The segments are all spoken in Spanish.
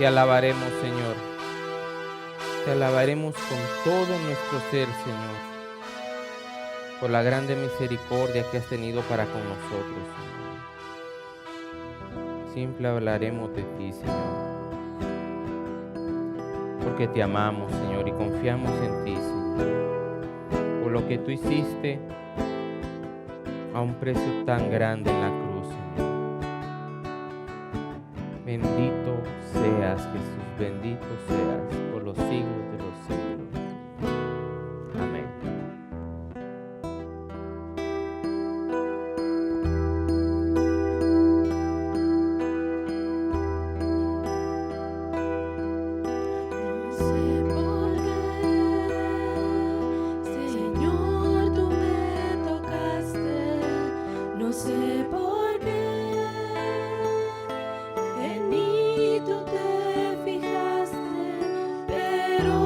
Te alabaremos, Señor. Te alabaremos con todo nuestro ser, Señor, por la grande misericordia que has tenido para con nosotros, Señor. Siempre hablaremos de ti, Señor, porque te amamos, Señor, y confiamos en ti, Señor, por lo que tú hiciste a un precio tan grande en la cruz, Señor. Bendito seas, Jesús, bendito seas por los siglos de los siglos. Amén. No sé por qué, Señor, tú me tocaste. No sé por qué, en mí tú te fijaste, pero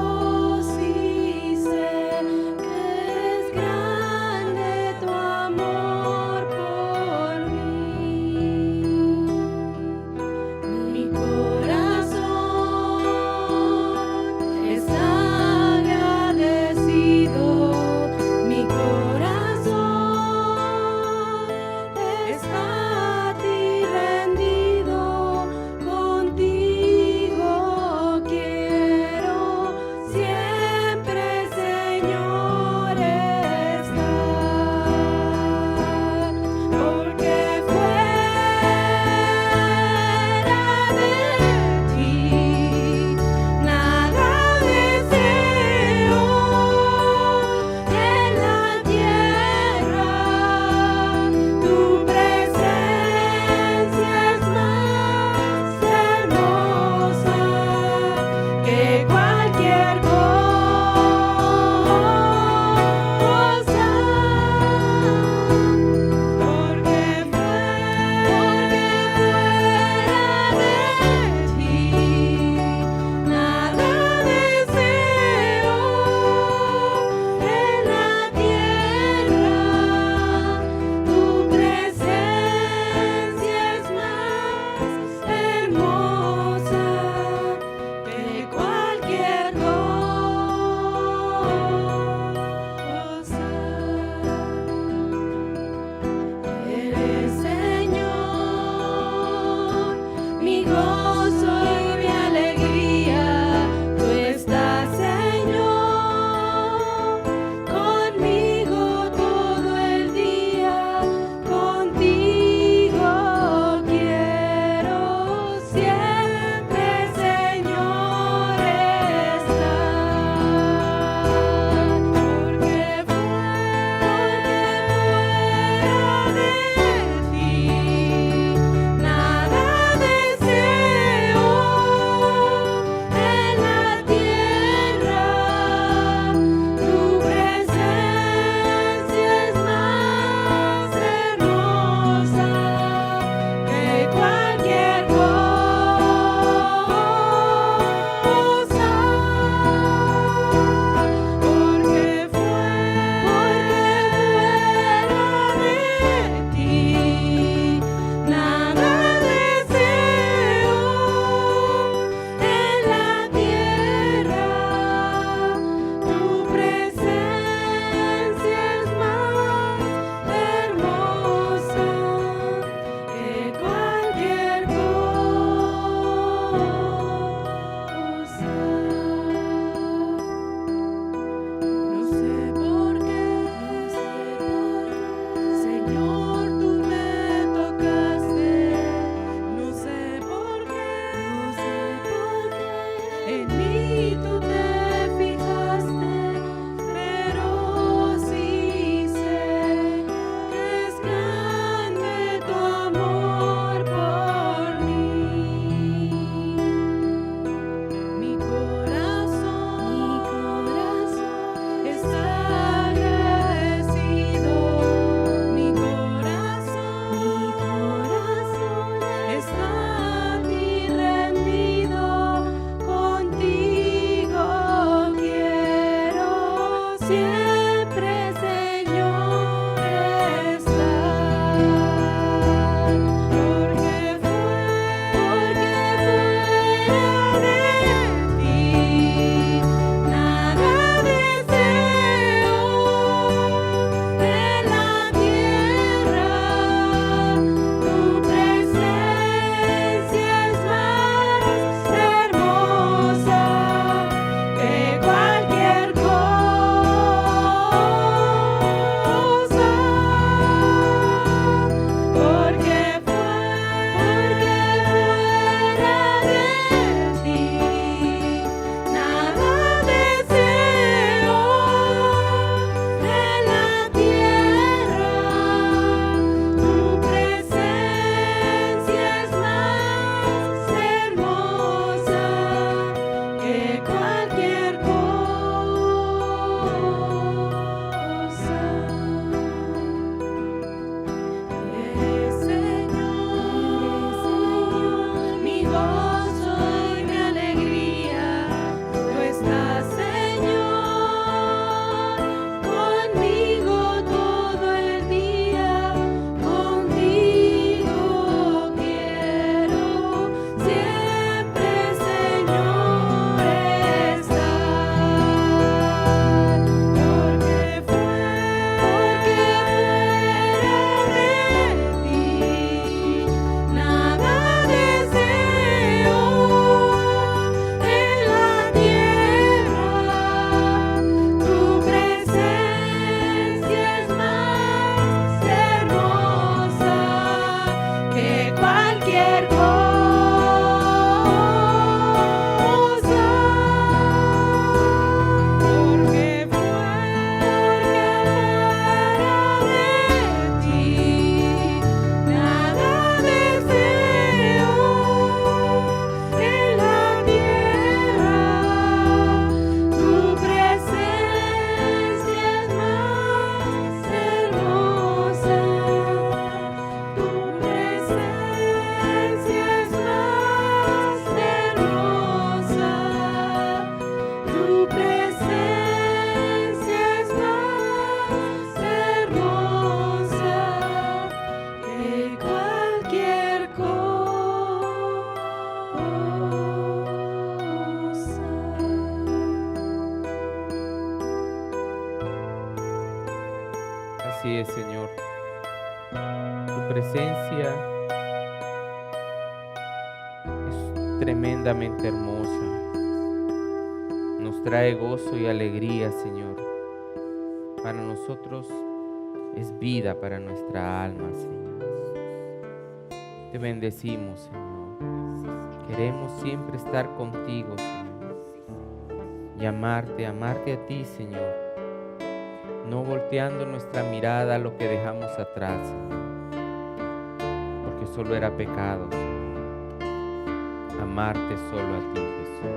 Señor. Tu presencia es tremendamente hermosa. Nos trae gozo y alegría, Señor. Para nosotros es vida para nuestra alma, Señor. Te bendecimos, Señor. Queremos siempre estar contigo, Señor. Y amarte a ti, Señor. No volteando nuestra mirada a lo que dejamos atrás, Señor. Porque solo era pecado, Señor. Amarte solo a ti, Jesús.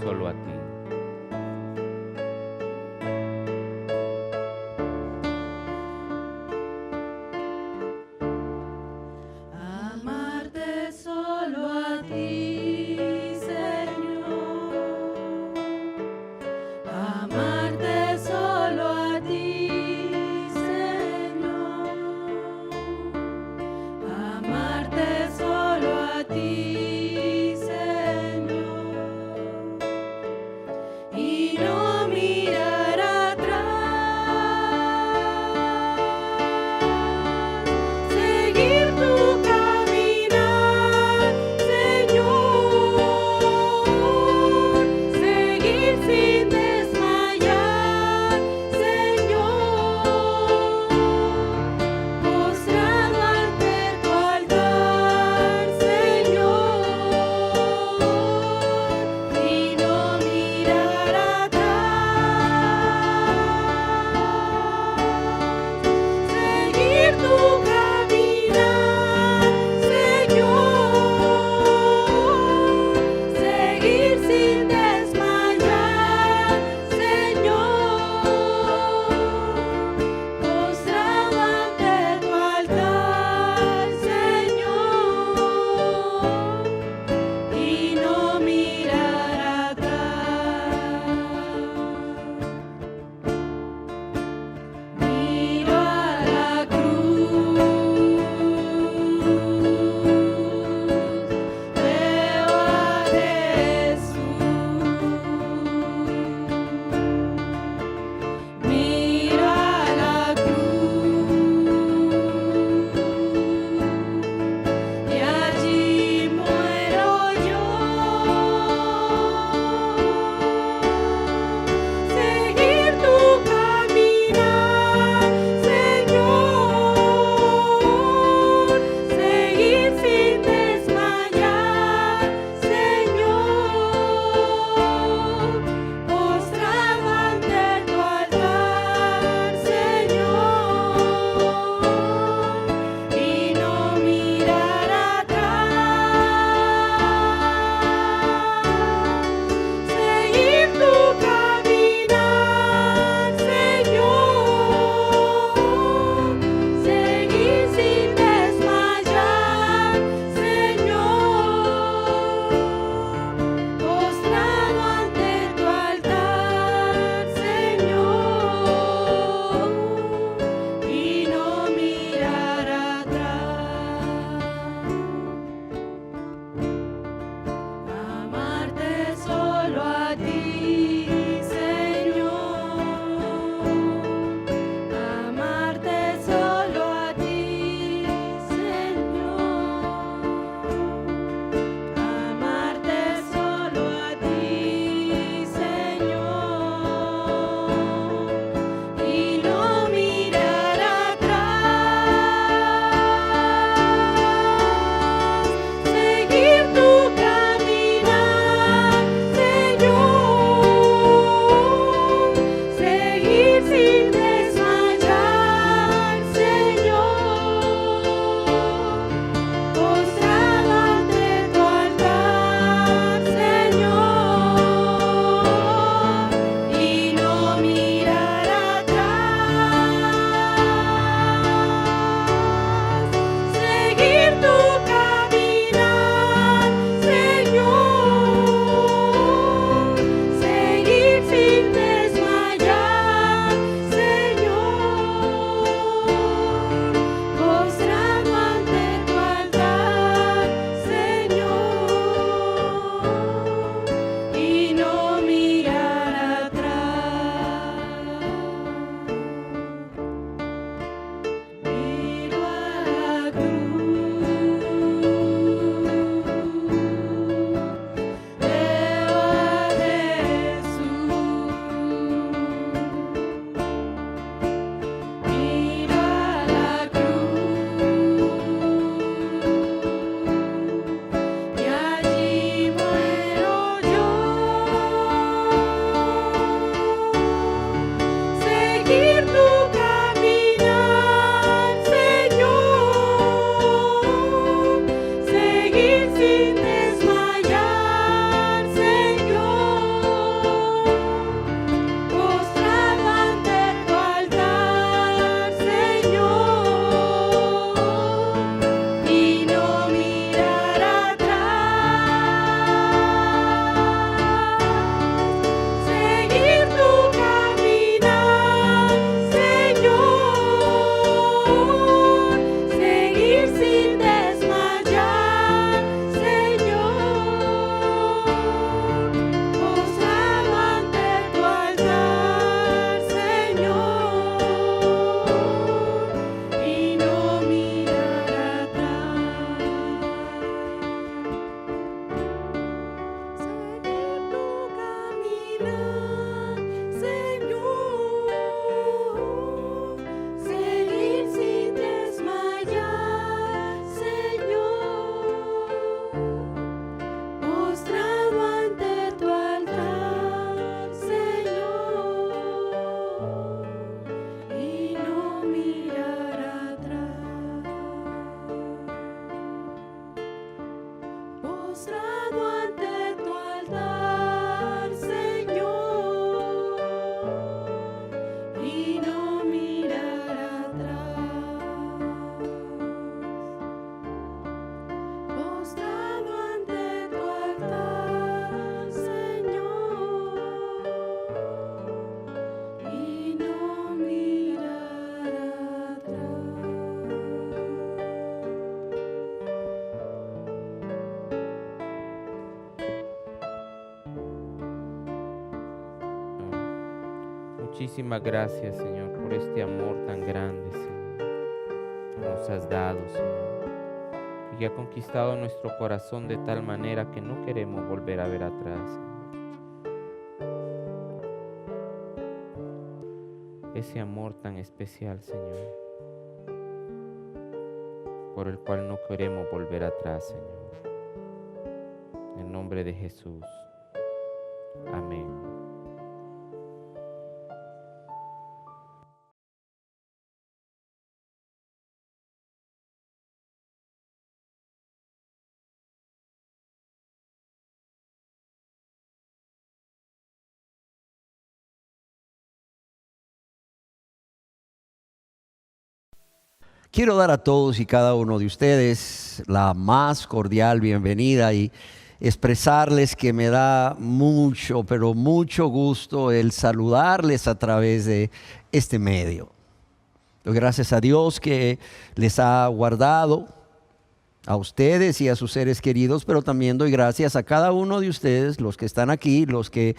Solo a ti. Amarte solo a ti, Señor. Amarte solo a ti, Señor. Amarte solo a ti, Señor. Muchísimas gracias, Señor, por este amor tan grande, Señor, que nos has dado, Señor, y que ha conquistado nuestro corazón de tal manera que no queremos volver a ver atrás, Señor. Ese amor tan especial, Señor, por el cual no queremos volver atrás, Señor. En el nombre de Jesús. Amén. Quiero dar a todos y cada uno de ustedes la más cordial bienvenida y expresarles que me da mucho, pero mucho gusto el saludarles a través de este medio. Doy gracias a Dios que les ha guardado a ustedes y a sus seres queridos, pero también doy gracias a cada uno de ustedes, los que están aquí, los que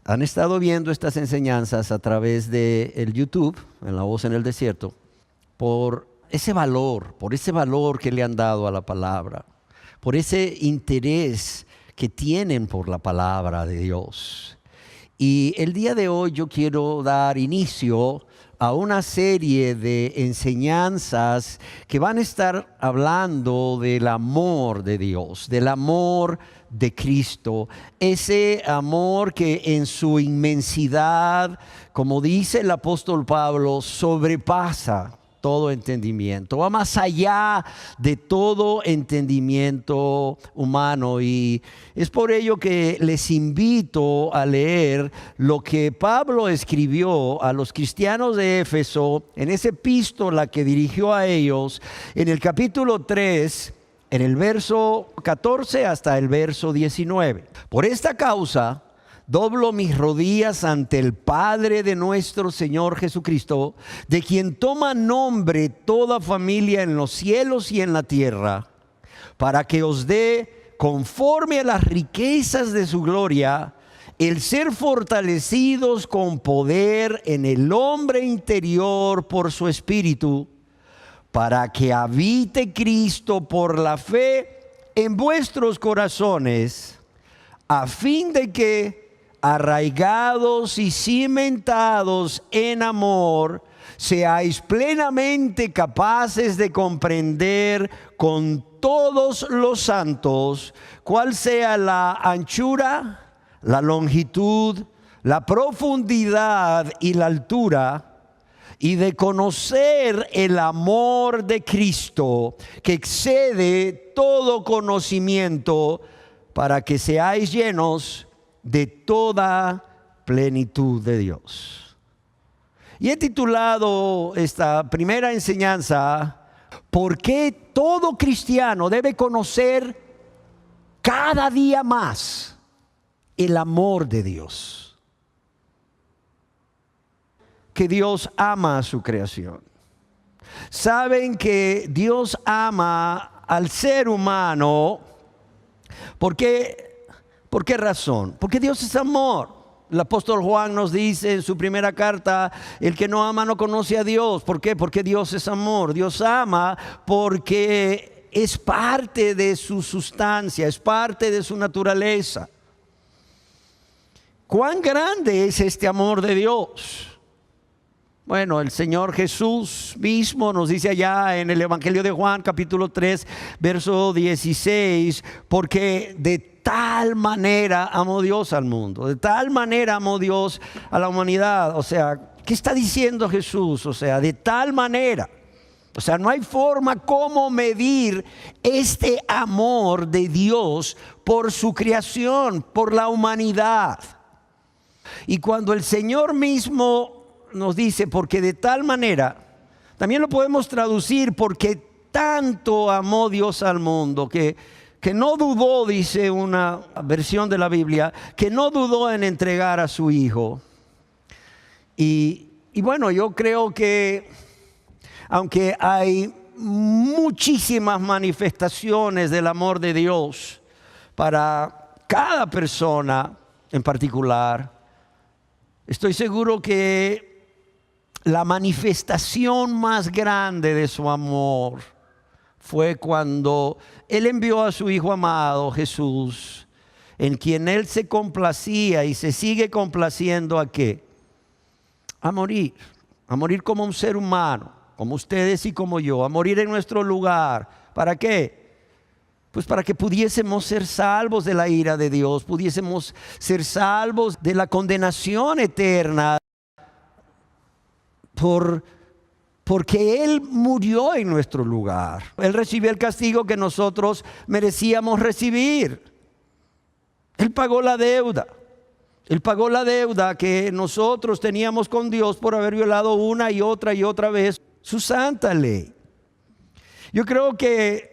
han estado viendo estas enseñanzas a través de el YouTube, en La Voz en el Desierto, por ese valor que le han dado a la palabra, por ese interés que tienen por la palabra de Dios. Y el día de hoy yo quiero dar inicio a una serie de enseñanzas que van a estar hablando del amor de Dios, del amor de Cristo, ese amor que en su inmensidad, como dice el apóstol Pablo, sobrepasa todo entendimiento, va más allá de todo entendimiento humano, y es por ello que les invito a leer lo que Pablo escribió a los cristianos de Éfeso en esa epístola que dirigió a ellos en el capítulo 3, en el verso 14 hasta el verso 19. Por esta causa doblo mis rodillas ante el Padre de nuestro Señor Jesucristo, de quien toma nombre toda familia en los cielos y en la tierra, para que os dé, conforme a las riquezas de su gloria, el ser fortalecidos con poder en el hombre interior por su Espíritu, para que habite Cristo por la fe en vuestros corazones, a fin de que, arraigados y cimentados en amor, seáis plenamente capaces de comprender con todos los santos cuál sea la anchura, la longitud, la profundidad y la altura, y de conocer el amor de Cristo, que excede todo conocimiento, para que seáis llenos de toda plenitud de Dios. Y he titulado esta primera enseñanza: ¿por qué todo cristiano debe conocer cada día más el amor de Dios? Que Dios ama a su creación. Saben que Dios ama al ser humano. ¿Por qué razón? Porque Dios es amor. El apóstol Juan nos dice en su primera carta: el que no ama no conoce a Dios. ¿Por qué? Porque Dios es amor. Dios ama porque es parte de su sustancia, es parte de su naturaleza. ¿Cuán grande es este amor de Dios? Bueno, el Señor Jesús mismo nos dice allá en el Evangelio de Juan, capítulo 3, verso 16, porque de tal manera amó Dios al mundo, de tal manera amó Dios a la humanidad. O sea, ¿qué está diciendo Jesús? O sea, de tal manera. O sea, no hay forma como medir este amor de Dios por su creación, por la humanidad. Y cuando el Señor mismo nos dice porque de tal manera, también lo podemos traducir porque tanto amó Dios al mundo, que no dudó, dice una versión de la Biblia, que no dudó en entregar a su Hijo. Y bueno, yo creo que aunque hay muchísimas manifestaciones del amor de Dios para cada persona en particular, Estoy seguro que la manifestación más grande de su amor fue cuando Él envió a su Hijo amado Jesús, en quien Él se complacía y se sigue complaciendo ¿a qué? A morir como un ser humano, como ustedes y como yo, a morir en nuestro lugar. ¿Para qué? Pues para que pudiésemos ser salvos de la ira de Dios, pudiésemos ser salvos de la condenación eterna, porque Él murió en nuestro lugar. Él recibió el castigo que nosotros merecíamos recibir. Él pagó la deuda. Él pagó la deuda que nosotros teníamos con Dios por haber violado una y otra vez su santa ley. Yo creo que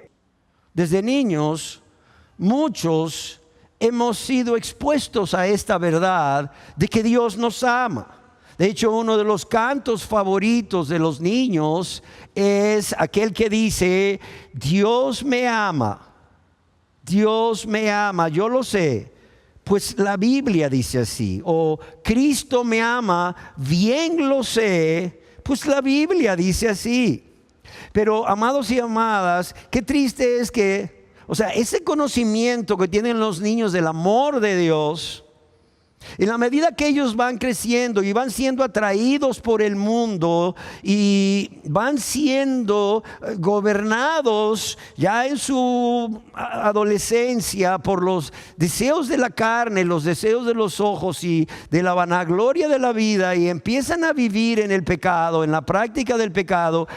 desde niños muchos hemos sido expuestos a esta verdad de que Dios nos ama. De hecho, uno de los cantos favoritos de los niños es aquel que dice: Dios me ama, Dios me ama, yo lo sé, pues la Biblia dice así. O Cristo me ama, bien lo sé, pues la Biblia dice así. Pero amados y amadas, qué triste es que, ese conocimiento que tienen los niños del amor de Dios, en la medida que ellos van creciendo y van siendo atraídos por el mundo y van siendo gobernados ya en su adolescencia por los deseos de la carne, los deseos de los ojos y de la vanagloria de la vida, y empiezan a vivir en el pecado, en la práctica del pecado,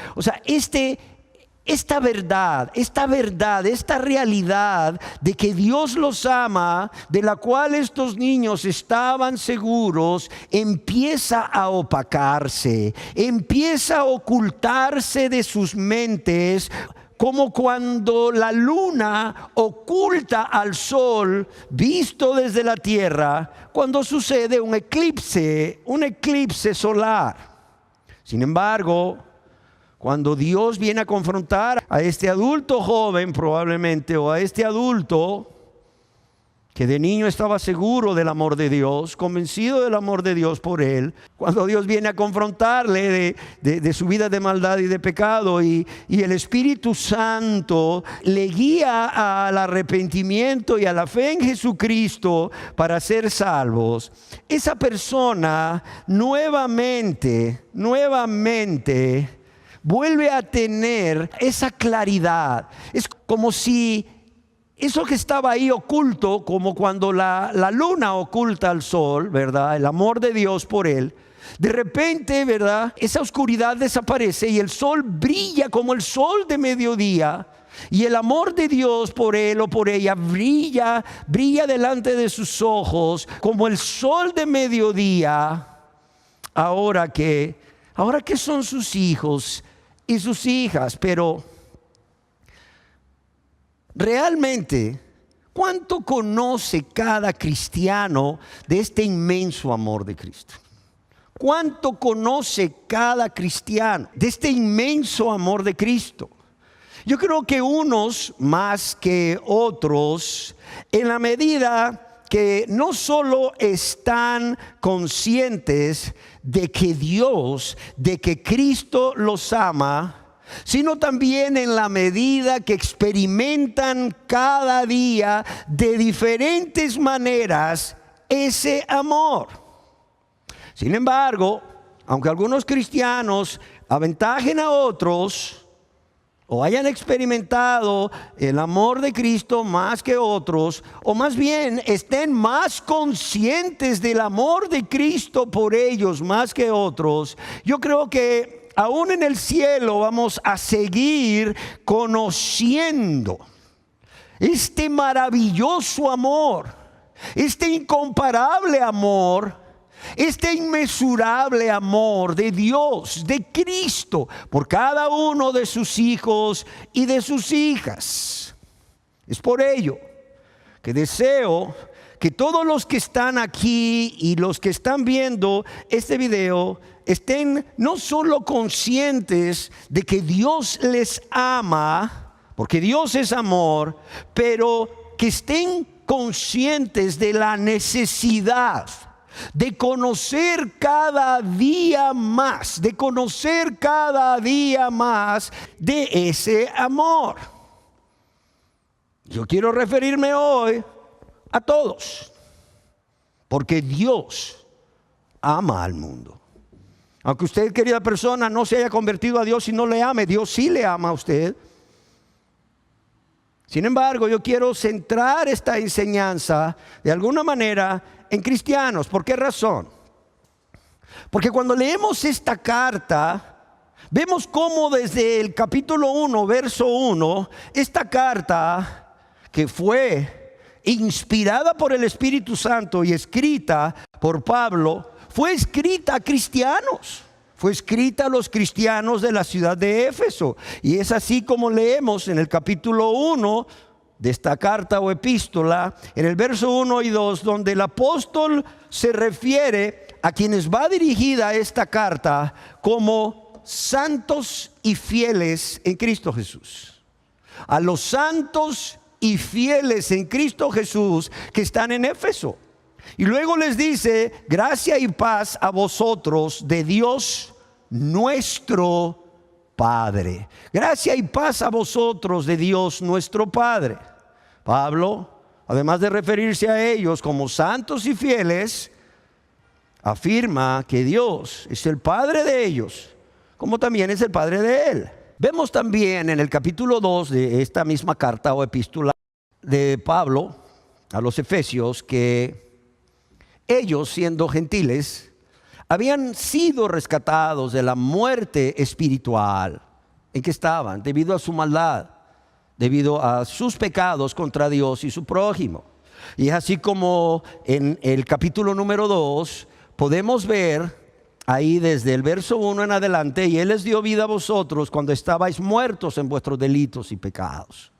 esta verdad, esta realidad de que Dios los ama, de la cual estos niños estaban seguros, empieza a opacarse, empieza a ocultarse de sus mentes, como cuando la luna oculta al sol visto desde la tierra, cuando sucede un eclipse solar. Sin embargo, cuando Dios viene a confrontar a este adulto joven probablemente, o a este adulto que de niño estaba seguro del amor de Dios, convencido del amor de Dios por él, cuando Dios viene a confrontarle de su vida de maldad y de pecado, y el Espíritu Santo le guía al arrepentimiento y a la fe en Jesucristo para ser salvos, esa persona nuevamente vuelve a tener esa claridad. Es como si eso que estaba ahí oculto, como cuando la luna oculta al sol, ¿verdad? El amor de Dios por él. De repente, ¿verdad? Esa oscuridad desaparece y el sol brilla como el sol de mediodía. Y el amor de Dios por él o por ella brilla delante de sus ojos como el sol de mediodía. Ahora que son sus hijos y sus hijas. Pero realmente, ¿cuánto conoce cada cristiano de este inmenso amor de Cristo? ¿Cuánto conoce cada cristiano de este inmenso amor de Cristo? Yo creo que unos más que otros, en la medida que no solo están conscientes de que Dios, de que Cristo los ama, sino también en la medida que experimentan cada día de diferentes maneras ese amor. Sin embargo, aunque algunos cristianos aventajen a otros, o hayan experimentado el amor de Cristo más que otros, o más bien estén más conscientes del amor de Cristo por ellos más que otros, yo creo que aún en el cielo vamos a seguir conociendo este maravilloso amor, este incomparable amor, este inmesurable amor de Dios, de Cristo, por cada uno de sus hijos y de sus hijas. Es por ello que deseo que todos los que están aquí y los que están viendo este video estén no solo conscientes de que Dios les ama, porque Dios es amor, pero que estén conscientes de la necesidad de conocer cada día más, de conocer cada día más de ese amor. Yo quiero referirme hoy a todos, porque Dios ama al mundo. Aunque usted, querida persona, no se haya convertido a Dios y no le ame, Dios sí le ama a usted. Sin embargo, yo quiero centrar esta enseñanza de alguna manera en cristianos. ¿Por qué razón? Porque cuando leemos esta carta, vemos cómo desde el capítulo 1, verso 1, esta carta que fue inspirada por el Espíritu Santo y escrita por Pablo, fue escrita a cristianos. Fue escrita a los cristianos de la ciudad de Éfeso. Y es así como leemos en el capítulo 1 de esta carta o epístola, en el verso 1 y 2, donde el apóstol se refiere a quienes va dirigida esta carta como santos y fieles en Cristo Jesús. A los santos y fieles en Cristo Jesús que están en Éfeso. Y luego les dice: gracia y paz a vosotros de Dios nuestro Padre. Gracia y paz a vosotros de Dios nuestro Padre. Pablo, además de referirse a ellos como santos y fieles, afirma que Dios es el Padre de ellos, como también es el Padre de él. Vemos también en el capítulo 2 de esta misma carta o epístola de Pablo a los Efesios que ellos, siendo gentiles, habían sido rescatados de la muerte espiritual en que estaban debido a su maldad, debido a sus pecados contra Dios y su prójimo. Y es así como en el capítulo número 2 podemos ver ahí desde el verso 1 en adelante: y Él les dio vida a vosotros cuando estabais muertos en vuestros delitos y pecados.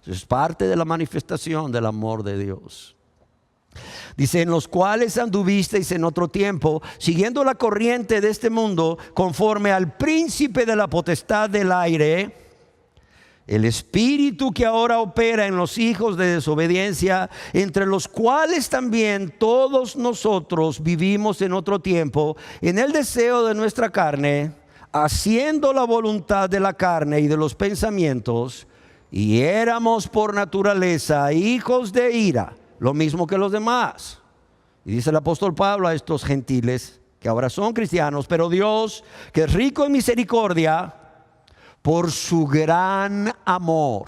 Es parte de la manifestación del amor de Dios. Dice: en los cuales anduvisteis en otro tiempo, siguiendo la corriente de este mundo, conforme al príncipe de la potestad del aire, el espíritu que ahora opera en los hijos de desobediencia, entre los cuales también todos nosotros vivimos en otro tiempo, en el deseo de nuestra carne, haciendo la voluntad de la carne y de los pensamientos, y éramos por naturaleza hijos de ira, lo mismo que los demás. Y dice el apóstol Pablo a estos gentiles que ahora son cristianos: pero Dios, que es rico en misericordia, por su gran amor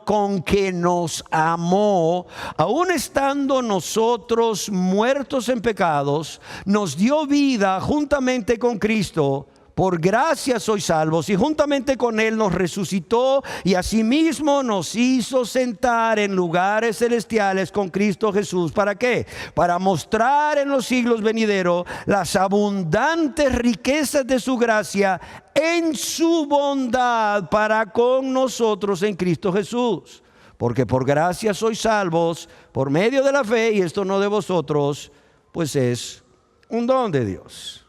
con que nos amó, aun estando nosotros muertos en pecados, nos dio vida juntamente con Cristo. Por gracia sois salvos, y juntamente con Él nos resucitó y asimismo nos hizo sentar en lugares celestiales con Cristo Jesús. ¿Para qué? Para mostrar en los siglos venideros las abundantes riquezas de su gracia en su bondad para con nosotros en Cristo Jesús. Porque por gracia sois salvos por medio de la fe, y esto no de vosotros, pues es un don de Dios.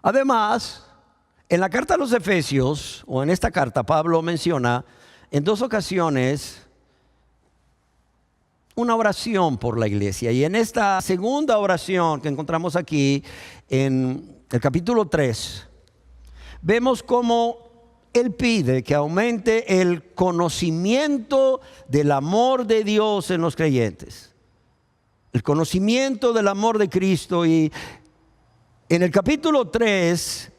Además, en la carta a los Efesios, o en esta carta, Pablo menciona en 2 ocasiones una oración por la iglesia. Y en esta segunda oración que encontramos aquí en el capítulo 3, vemos cómo él pide que aumente el conocimiento del amor de Dios en los creyentes. El conocimiento del amor de Cristo. Y en el capítulo 3,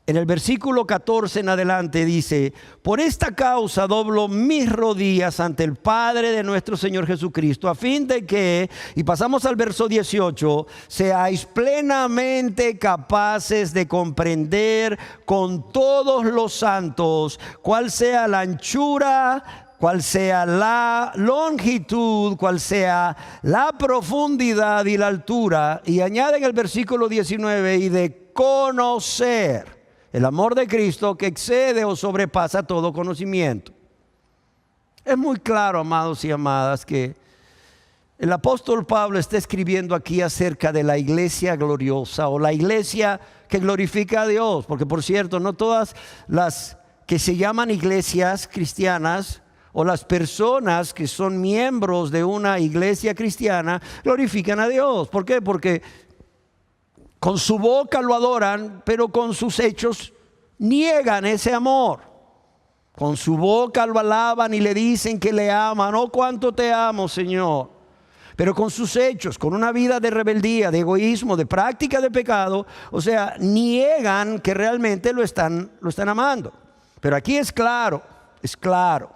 en el versículo 14 en adelante dice: por esta causa doblo mis rodillas ante el Padre de nuestro Señor Jesucristo, a fin de que, y pasamos al verso 18, seáis plenamente capaces de comprender con todos los santos cuál sea la anchura, cuál sea la longitud, cuál sea la profundidad y la altura. Y añade en el versículo 19: y de conocer el amor de Cristo que excede o sobrepasa todo conocimiento. Es muy claro, amados y amadas, que el apóstol Pablo está escribiendo aquí acerca de la iglesia gloriosa, o la iglesia que glorifica a Dios. Porque, por cierto, no todas las que se llaman iglesias cristianas o las personas que son miembros de una iglesia cristiana glorifican a Dios. ¿Por qué? Porque con su boca lo adoran, pero con sus hechos niegan ese amor. Con su boca lo alaban y le dicen que le aman. Oh, cuánto te amo, Señor. Pero con sus hechos, con una vida de rebeldía, de egoísmo, de práctica de pecado, o sea, niegan que realmente lo están amando. Pero aquí es claro, es claro.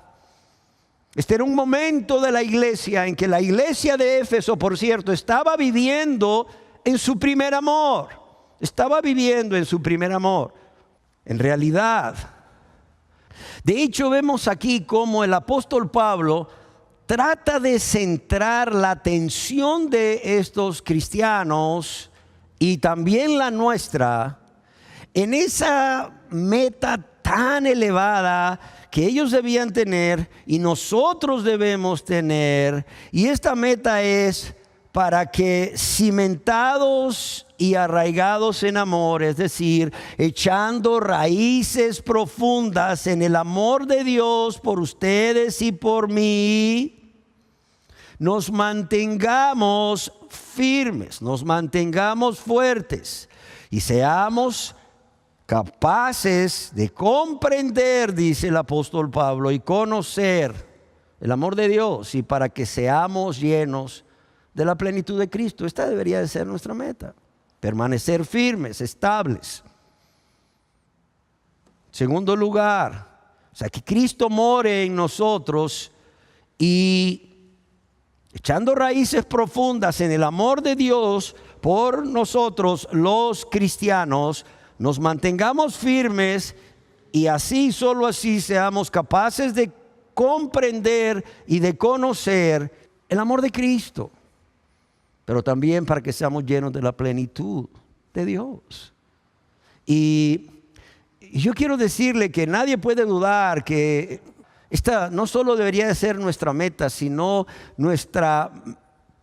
Este era un momento de la iglesia en que la iglesia de Éfeso, por cierto, estaba viviendo en su primer amor. Estaba viviendo en su primer amor. En realidad, de hecho, vemos aquí cómo el apóstol Pablo trata de centrar la atención de estos cristianos y también la nuestra en esa meta tan elevada que ellos debían tener y nosotros debemos tener. Y esta meta es para que cimentados y arraigados en amor, es decir, echando raíces profundas en el amor de Dios por ustedes y por mí, nos mantengamos firmes, nos mantengamos fuertes y seamos capaces de comprender, dice el apóstol Pablo, y conocer el amor de Dios, y para que seamos llenos de la plenitud de Cristo. Esta debería de ser nuestra meta. Permanecer firmes, estables. Segundo lugar, o sea, que Cristo more en nosotros y echando raíces profundas en el amor de Dios por nosotros los cristianos, nos mantengamos firmes y así, solo así, seamos capaces de comprender y de conocer el amor de Cristo. Pero también para que seamos llenos de la plenitud de Dios. Y yo quiero decirle que nadie puede dudar que esta no solo debería de ser nuestra meta, sino nuestra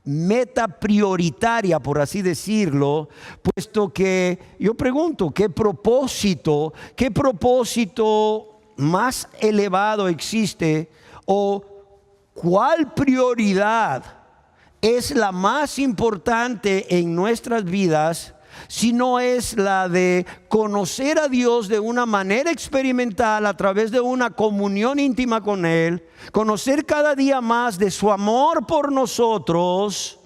meta prioritaria, por así decirlo, puesto que yo pregunto, ¿qué propósito más elevado existe o cuál prioridad es la más importante en nuestras vidas, si no es la de conocer a Dios de una manera experimental a través de una comunión íntima con Él, conocer cada día más de su amor por nosotros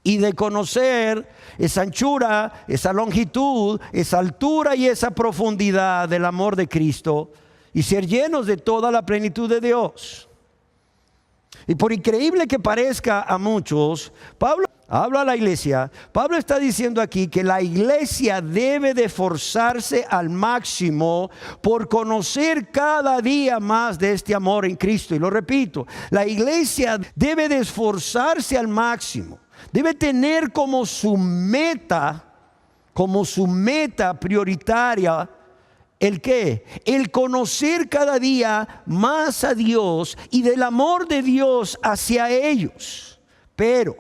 y de conocer esa anchura, esa longitud, esa altura y esa profundidad del amor de Cristo y ser llenos de toda la plenitud de Dios? Y por increíble que parezca a muchos, Pablo habla a la iglesia. Pablo está diciendo aquí que la iglesia debe de esforzarse al máximo por conocer cada día más de este amor en Cristo. Y lo repito, la iglesia debe de esforzarse al máximo. Debe tener como su meta prioritaria, ¿el qué? El conocer cada día más a Dios y del amor de Dios hacia ellos. Pero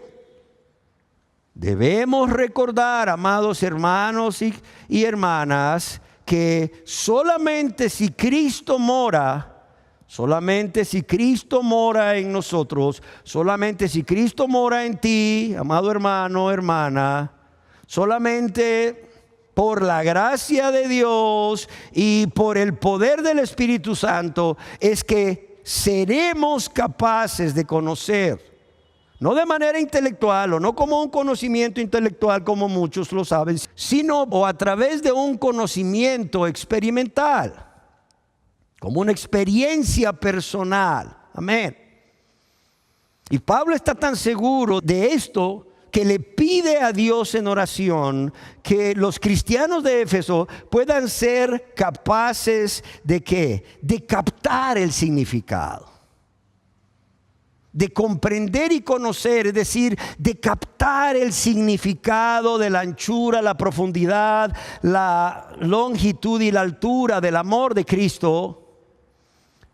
debemos recordar, amados hermanos y hermanas, que solamente si Cristo mora en nosotros, solamente si Cristo mora en ti, amado hermano, hermana, solamente por la gracia de Dios y por el poder del Espíritu Santo es que seremos capaces de conocer, no de manera intelectual o no como un conocimiento intelectual como muchos lo saben, sino a través de un conocimiento experimental, como una experiencia personal. Amén. Y Pablo está tan seguro de esto que le pide a Dios en oración que los cristianos de Éfeso puedan ser capaces de ¿qué? De captar el significado, de comprender y conocer, es decir, de captar el significado de la anchura, la profundidad, la longitud y la altura del amor de Cristo.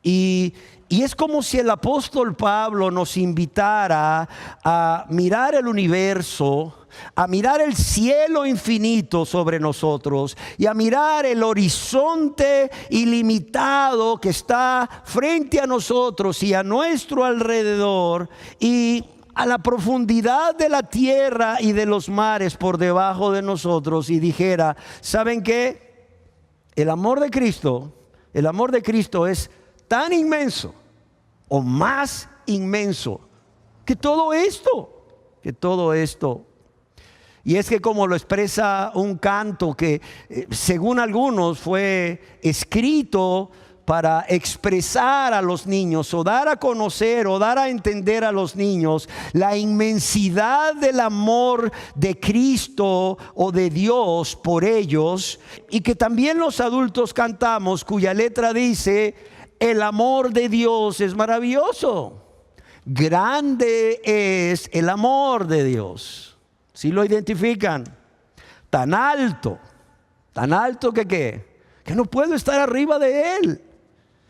Y es como si el apóstol Pablo nos invitara a mirar el universo a mirar el cielo infinito sobre nosotros y a mirar el horizonte ilimitado que está frente a nosotros y a nuestro alrededor, y a la profundidad de la tierra y de los mares por debajo de nosotros, y dijera: ¿saben qué? El amor de Cristo es tan inmenso o más inmenso que todo esto. Y es que, como lo expresa un canto que según algunos fue escrito para expresar a los niños, o dar a conocer, o dar a entender a los niños la inmensidad del amor de Cristo o de Dios por ellos, y que también los adultos cantamos, cuya letra dice: el amor de Dios es maravilloso, grande es el amor de Dios. ¿Sí lo identifican? Tan alto que ¿qué? Que no puedo estar arriba de Él.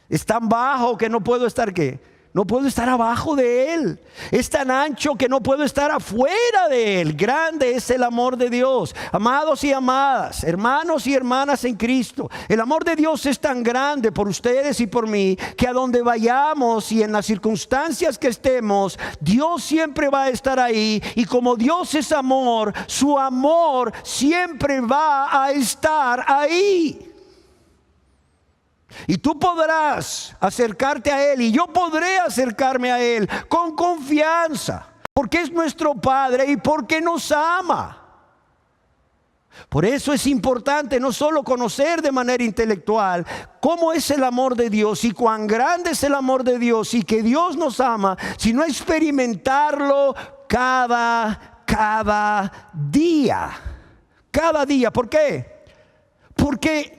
Es tan bajo que no puedo estar ¿qué? No puedo estar abajo de Él. Es tan ancho que no puedo estar afuera de Él. Grande es el amor de Dios. Amados y amadas, hermanos y hermanas en Cristo, el amor de Dios es tan grande por ustedes y por mí, que a donde vayamos y en las circunstancias que estemos, Dios siempre va a estar ahí. Y como Dios es amor, su amor siempre va a estar ahí. Y tú podrás acercarte a Él, y yo podré acercarme a Él con confianza, porque es nuestro Padre y porque nos ama. Por eso es importante no solo conocer de manera intelectual cómo es el amor de Dios y cuán grande es el amor de Dios y que Dios nos ama, sino experimentarlo cada día. Cada día. ¿Por qué? Porque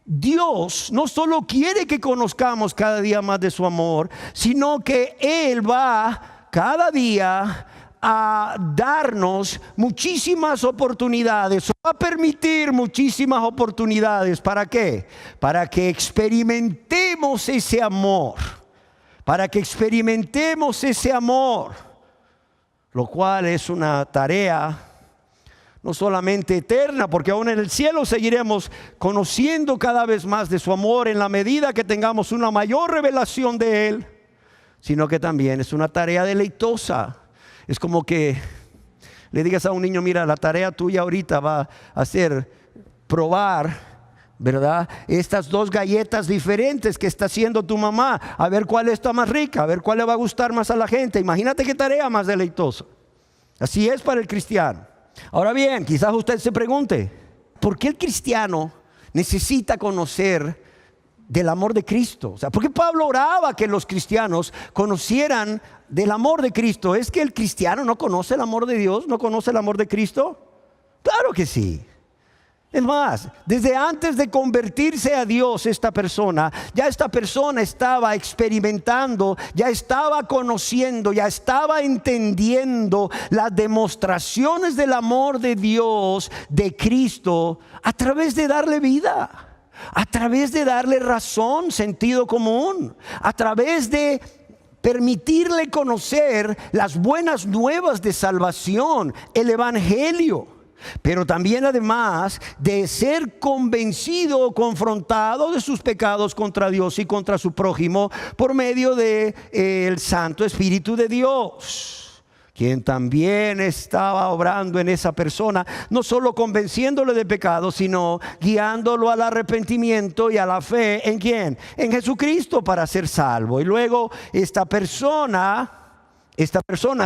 Dios no solo quiere que conozcamos cada día más de su amor, sino que Él va cada día a darnos muchísimas oportunidades, va a permitir muchísimas oportunidades. ¿Para qué? Para que experimentemos ese amor, lo cual es una tarea no solamente eterna, porque aún en el cielo seguiremos conociendo cada vez más de su amor en la medida que tengamos una mayor revelación de Él, sino que también es una tarea deleitosa. Es como que le digas a un niño: mira, la tarea tuya ahorita va a ser probar, ¿verdad?, estas dos galletas diferentes que está haciendo tu mamá, a ver cuál está más rica, a ver cuál le va a gustar más a la gente. Imagínate qué tarea más deleitosa. Así es para el cristiano. Ahora bien, quizás usted se pregunte: ¿por qué el cristiano necesita conocer del amor de Cristo? O sea, ¿por qué Pablo oraba que los cristianos conocieran del amor de Cristo? ¿Es que el cristiano no conoce el amor de Dios? ¿No conoce el amor de Cristo? Claro que sí. Es más, desde antes de convertirse a Dios, esta persona estaba experimentando, ya estaba conociendo, ya estaba entendiendo las demostraciones del amor de Dios, de Cristo, a través de darle vida, a través de darle razón, sentido común, a través de permitirle conocer las buenas nuevas de salvación, el evangelio. Pero también, además de ser convencido o confrontado de sus pecados contra Dios y contra su prójimo por medio de el Santo Espíritu de Dios, quien también estaba obrando en esa persona, no solo convenciéndole de pecado, sino guiándolo al arrepentimiento y a la fe. ¿En quién? En Jesucristo, para ser salvo. Y luego esta persona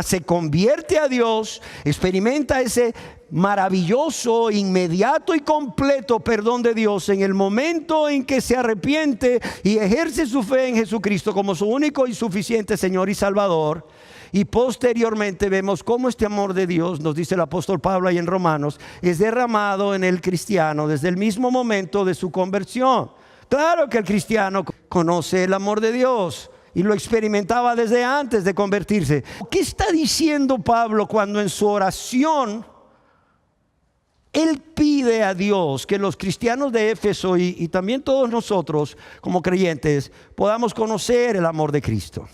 se convierte a Dios, experimenta ese maravilloso, inmediato y completo perdón de Dios en el momento en que se arrepiente y ejerce su fe en Jesucristo como su único y suficiente Señor y Salvador. Y posteriormente vemos cómo este amor de Dios, nos dice el apóstol Pablo ahí en Romanos, es derramado en el cristiano desde el mismo momento de su conversión. Claro que el cristiano conoce el amor de Dios y lo experimentaba desde antes de convertirse. ¿Qué está diciendo Pablo cuando en su oración él pide a Dios que los cristianos de Éfeso y también todos nosotros como creyentes podamos conocer el amor de Cristo?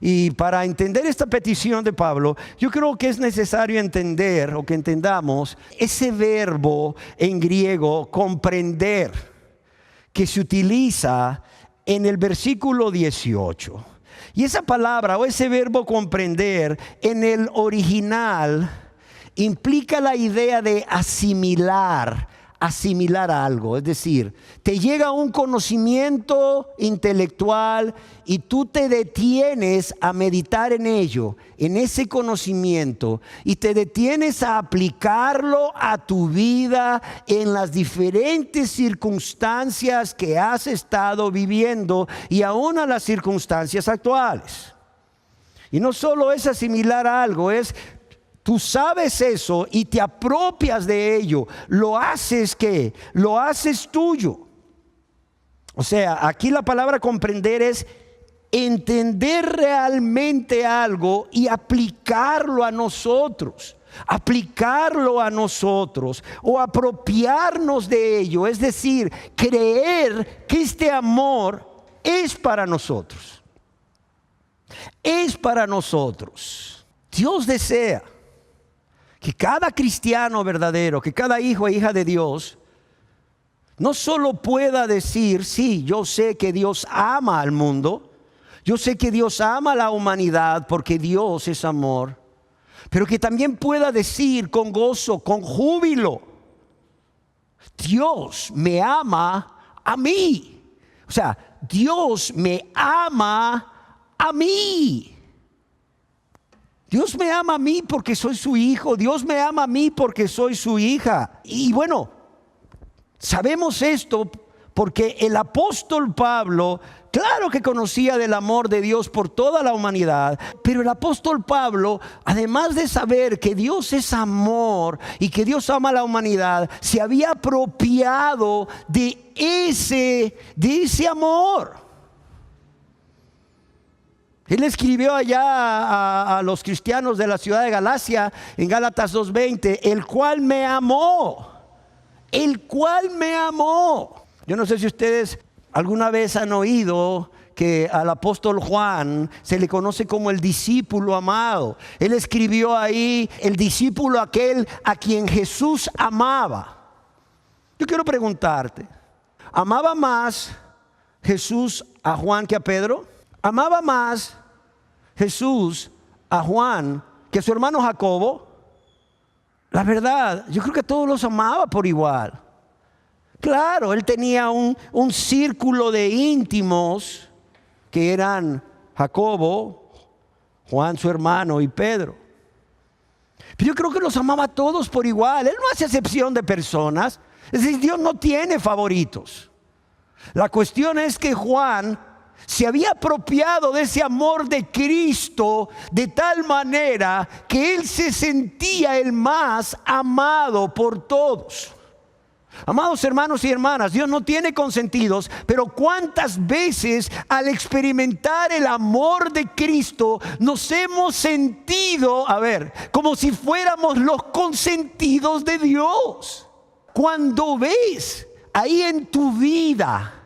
Y para entender esta petición de Pablo, yo creo que es necesario entender, o que entendamos, ese verbo en griego, comprender, que se utiliza en el versículo 18. Y esa palabra o ese verbo comprender en el original implica la idea de asimilar algo. Es decir, te llega un conocimiento intelectual y tú te detienes a meditar en ello, en ese conocimiento, y te detienes a aplicarlo a tu vida en las diferentes circunstancias que has estado viviendo y aún a las circunstancias actuales. Y no solo es asimilar algo, es tú sabes eso y te apropias de ello. Lo haces ¿qué? Lo haces tuyo. O sea, aquí la palabra comprender es entender realmente algo y aplicarlo a nosotros. Aplicarlo a nosotros o apropiarnos de ello. Es decir, creer que este amor es para nosotros. Es para nosotros. Dios desea que cada cristiano verdadero, que cada hijo e hija de Dios, no solo pueda decir, sí, yo sé que Dios ama al mundo, yo sé que Dios ama a la humanidad porque Dios es amor, pero que también pueda decir con gozo, con júbilo, Dios me ama a mí. O sea, Dios me ama a mí. Dios me ama a mí porque soy su hijo. Dios me ama a mí porque soy su hija. Y bueno, sabemos esto porque el apóstol Pablo, claro que conocía del amor de Dios por toda la humanidad, pero el apóstol Pablo, además de saber que Dios es amor y que Dios ama a la humanidad, se había apropiado de ese amor. Él escribió allá a los cristianos de la ciudad de Galacia, en Gálatas 2:20, el cual me amó. Yo no sé si ustedes alguna vez han oído que al apóstol Juan se le conoce como el discípulo amado. Él escribió ahí el discípulo aquel a quien Jesús amaba. Yo quiero preguntarte, ¿amaba más Jesús a Juan que a Pedro? ¿Amaba más Jesús a Juan que a su hermano Jacobo? La verdad, yo creo que a todos los amaba por igual. Claro, él tenía un círculo de íntimos que eran Jacobo, Juan su hermano y Pedro. Pero yo creo que los amaba a todos por igual. Él no hace excepción de personas. Es decir, Dios no tiene favoritos. La cuestión es que Juan se había apropiado de ese amor de Cristo de tal manera que él se sentía el más amado por todos. Amados hermanos y hermanas, Dios no tiene consentidos, pero cuántas veces al experimentar el amor de Cristo nos hemos sentido, como si fuéramos los consentidos de Dios. Cuando ves ahí en tu vida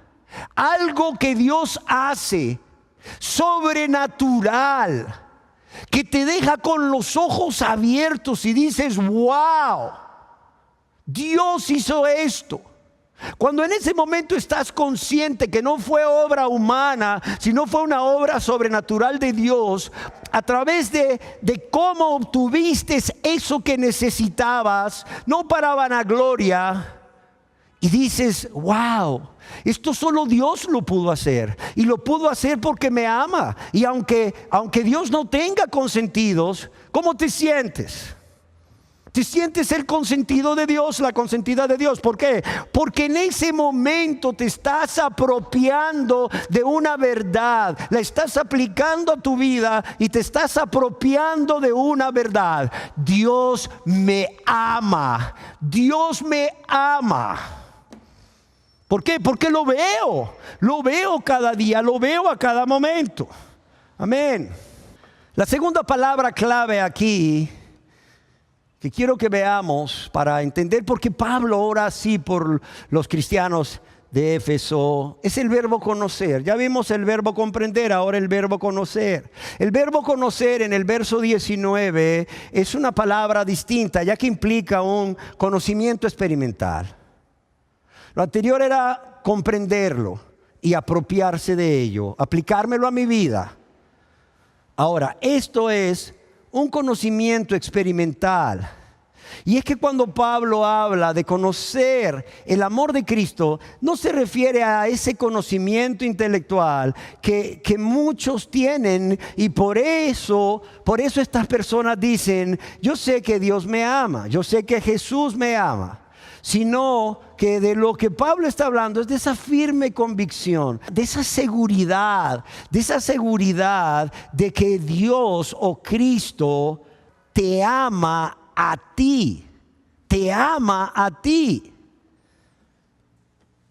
algo que Dios hace sobrenatural, que te deja con los ojos abiertos y dices, wow, Dios hizo esto. Cuando en ese momento estás consciente que no fue obra humana, sino fue una obra sobrenatural de Dios, a través de cómo obtuviste eso que necesitabas, no para vanagloria, y dices, wow, esto solo Dios lo pudo hacer. Y lo pudo hacer porque me ama. Y aunque Dios no tenga consentidos, ¿cómo te sientes? ¿Te sientes el consentido de Dios, la consentida de Dios? ¿Por qué? Porque en ese momento te estás apropiando de una verdad. La estás aplicando a tu vida y te estás apropiando de una verdad. Dios me ama. Dios me ama. ¿Por qué? Porque lo veo cada día, lo veo a cada momento. Amén. La segunda palabra clave aquí que quiero que veamos para entender por qué Pablo ora así por los cristianos de Éfeso es el verbo conocer. Ya vimos el verbo comprender, ahora el verbo conocer. El verbo conocer en el verso 19 es una palabra distinta, ya que implica un conocimiento experimental. Lo anterior era comprenderlo y apropiarse de ello, aplicármelo a mi vida. Ahora, esto es un conocimiento experimental. Y es que cuando Pablo habla de conocer el amor de Cristo, no se refiere a ese conocimiento intelectual que muchos tienen, y por eso estas personas dicen: yo sé que Dios me ama, yo sé que Jesús me ama. Sino que de lo que Pablo está hablando es de esa firme convicción, de esa seguridad de que Dios o Cristo te ama a ti, te ama a ti.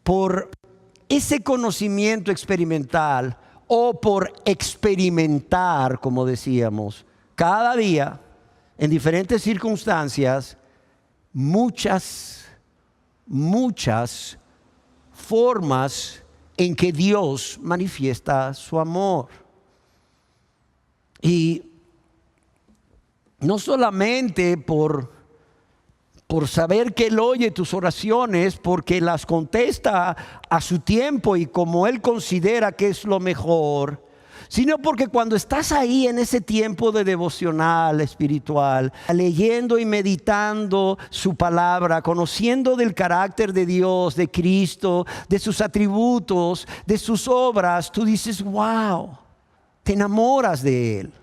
Por ese conocimiento experimental o por experimentar, como decíamos, cada día en diferentes circunstancias, muchas formas en que Dios manifiesta su amor. Y no solamente por saber que Él oye tus oraciones, porque las contesta a su tiempo y como Él considera que es lo mejor, sino porque cuando estás ahí en ese tiempo de devocional espiritual, leyendo y meditando su palabra, conociendo del carácter de Dios, de Cristo, de sus atributos, de sus obras, tú dices: wow, te enamoras de Él.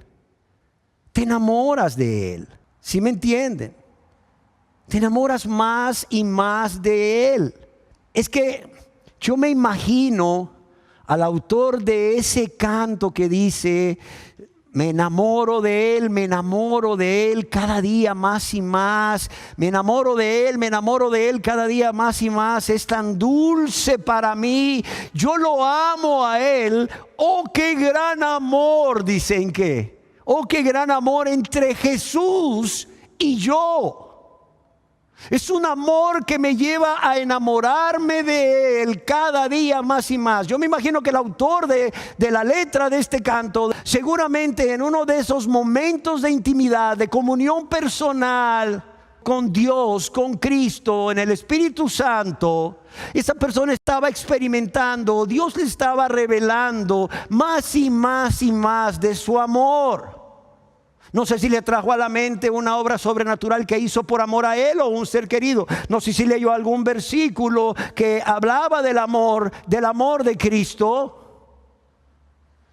Te enamoras de Él. ¿Sí me entienden? Te enamoras más y más de Él. Es que yo me imagino al autor de ese canto que dice: me enamoro de Él cada día más y más. Me enamoro de Él cada día más y más. Es tan dulce para mí. Yo lo amo a Él. Oh, qué gran amor, dicen que. Oh, qué gran amor entre Jesús y yo. Es un amor que me lleva a enamorarme de Él cada día más y más. Yo me imagino que el autor de la letra de este canto, seguramente en uno de esos momentos de intimidad, de comunión personal con Dios, con Cristo, en el Espíritu Santo, esa persona estaba experimentando, Dios le estaba revelando más y más y más de su amor. No sé si le trajo a la mente una obra sobrenatural que hizo por amor a Él o un ser querido. No sé si leyó algún versículo que hablaba del amor de Cristo.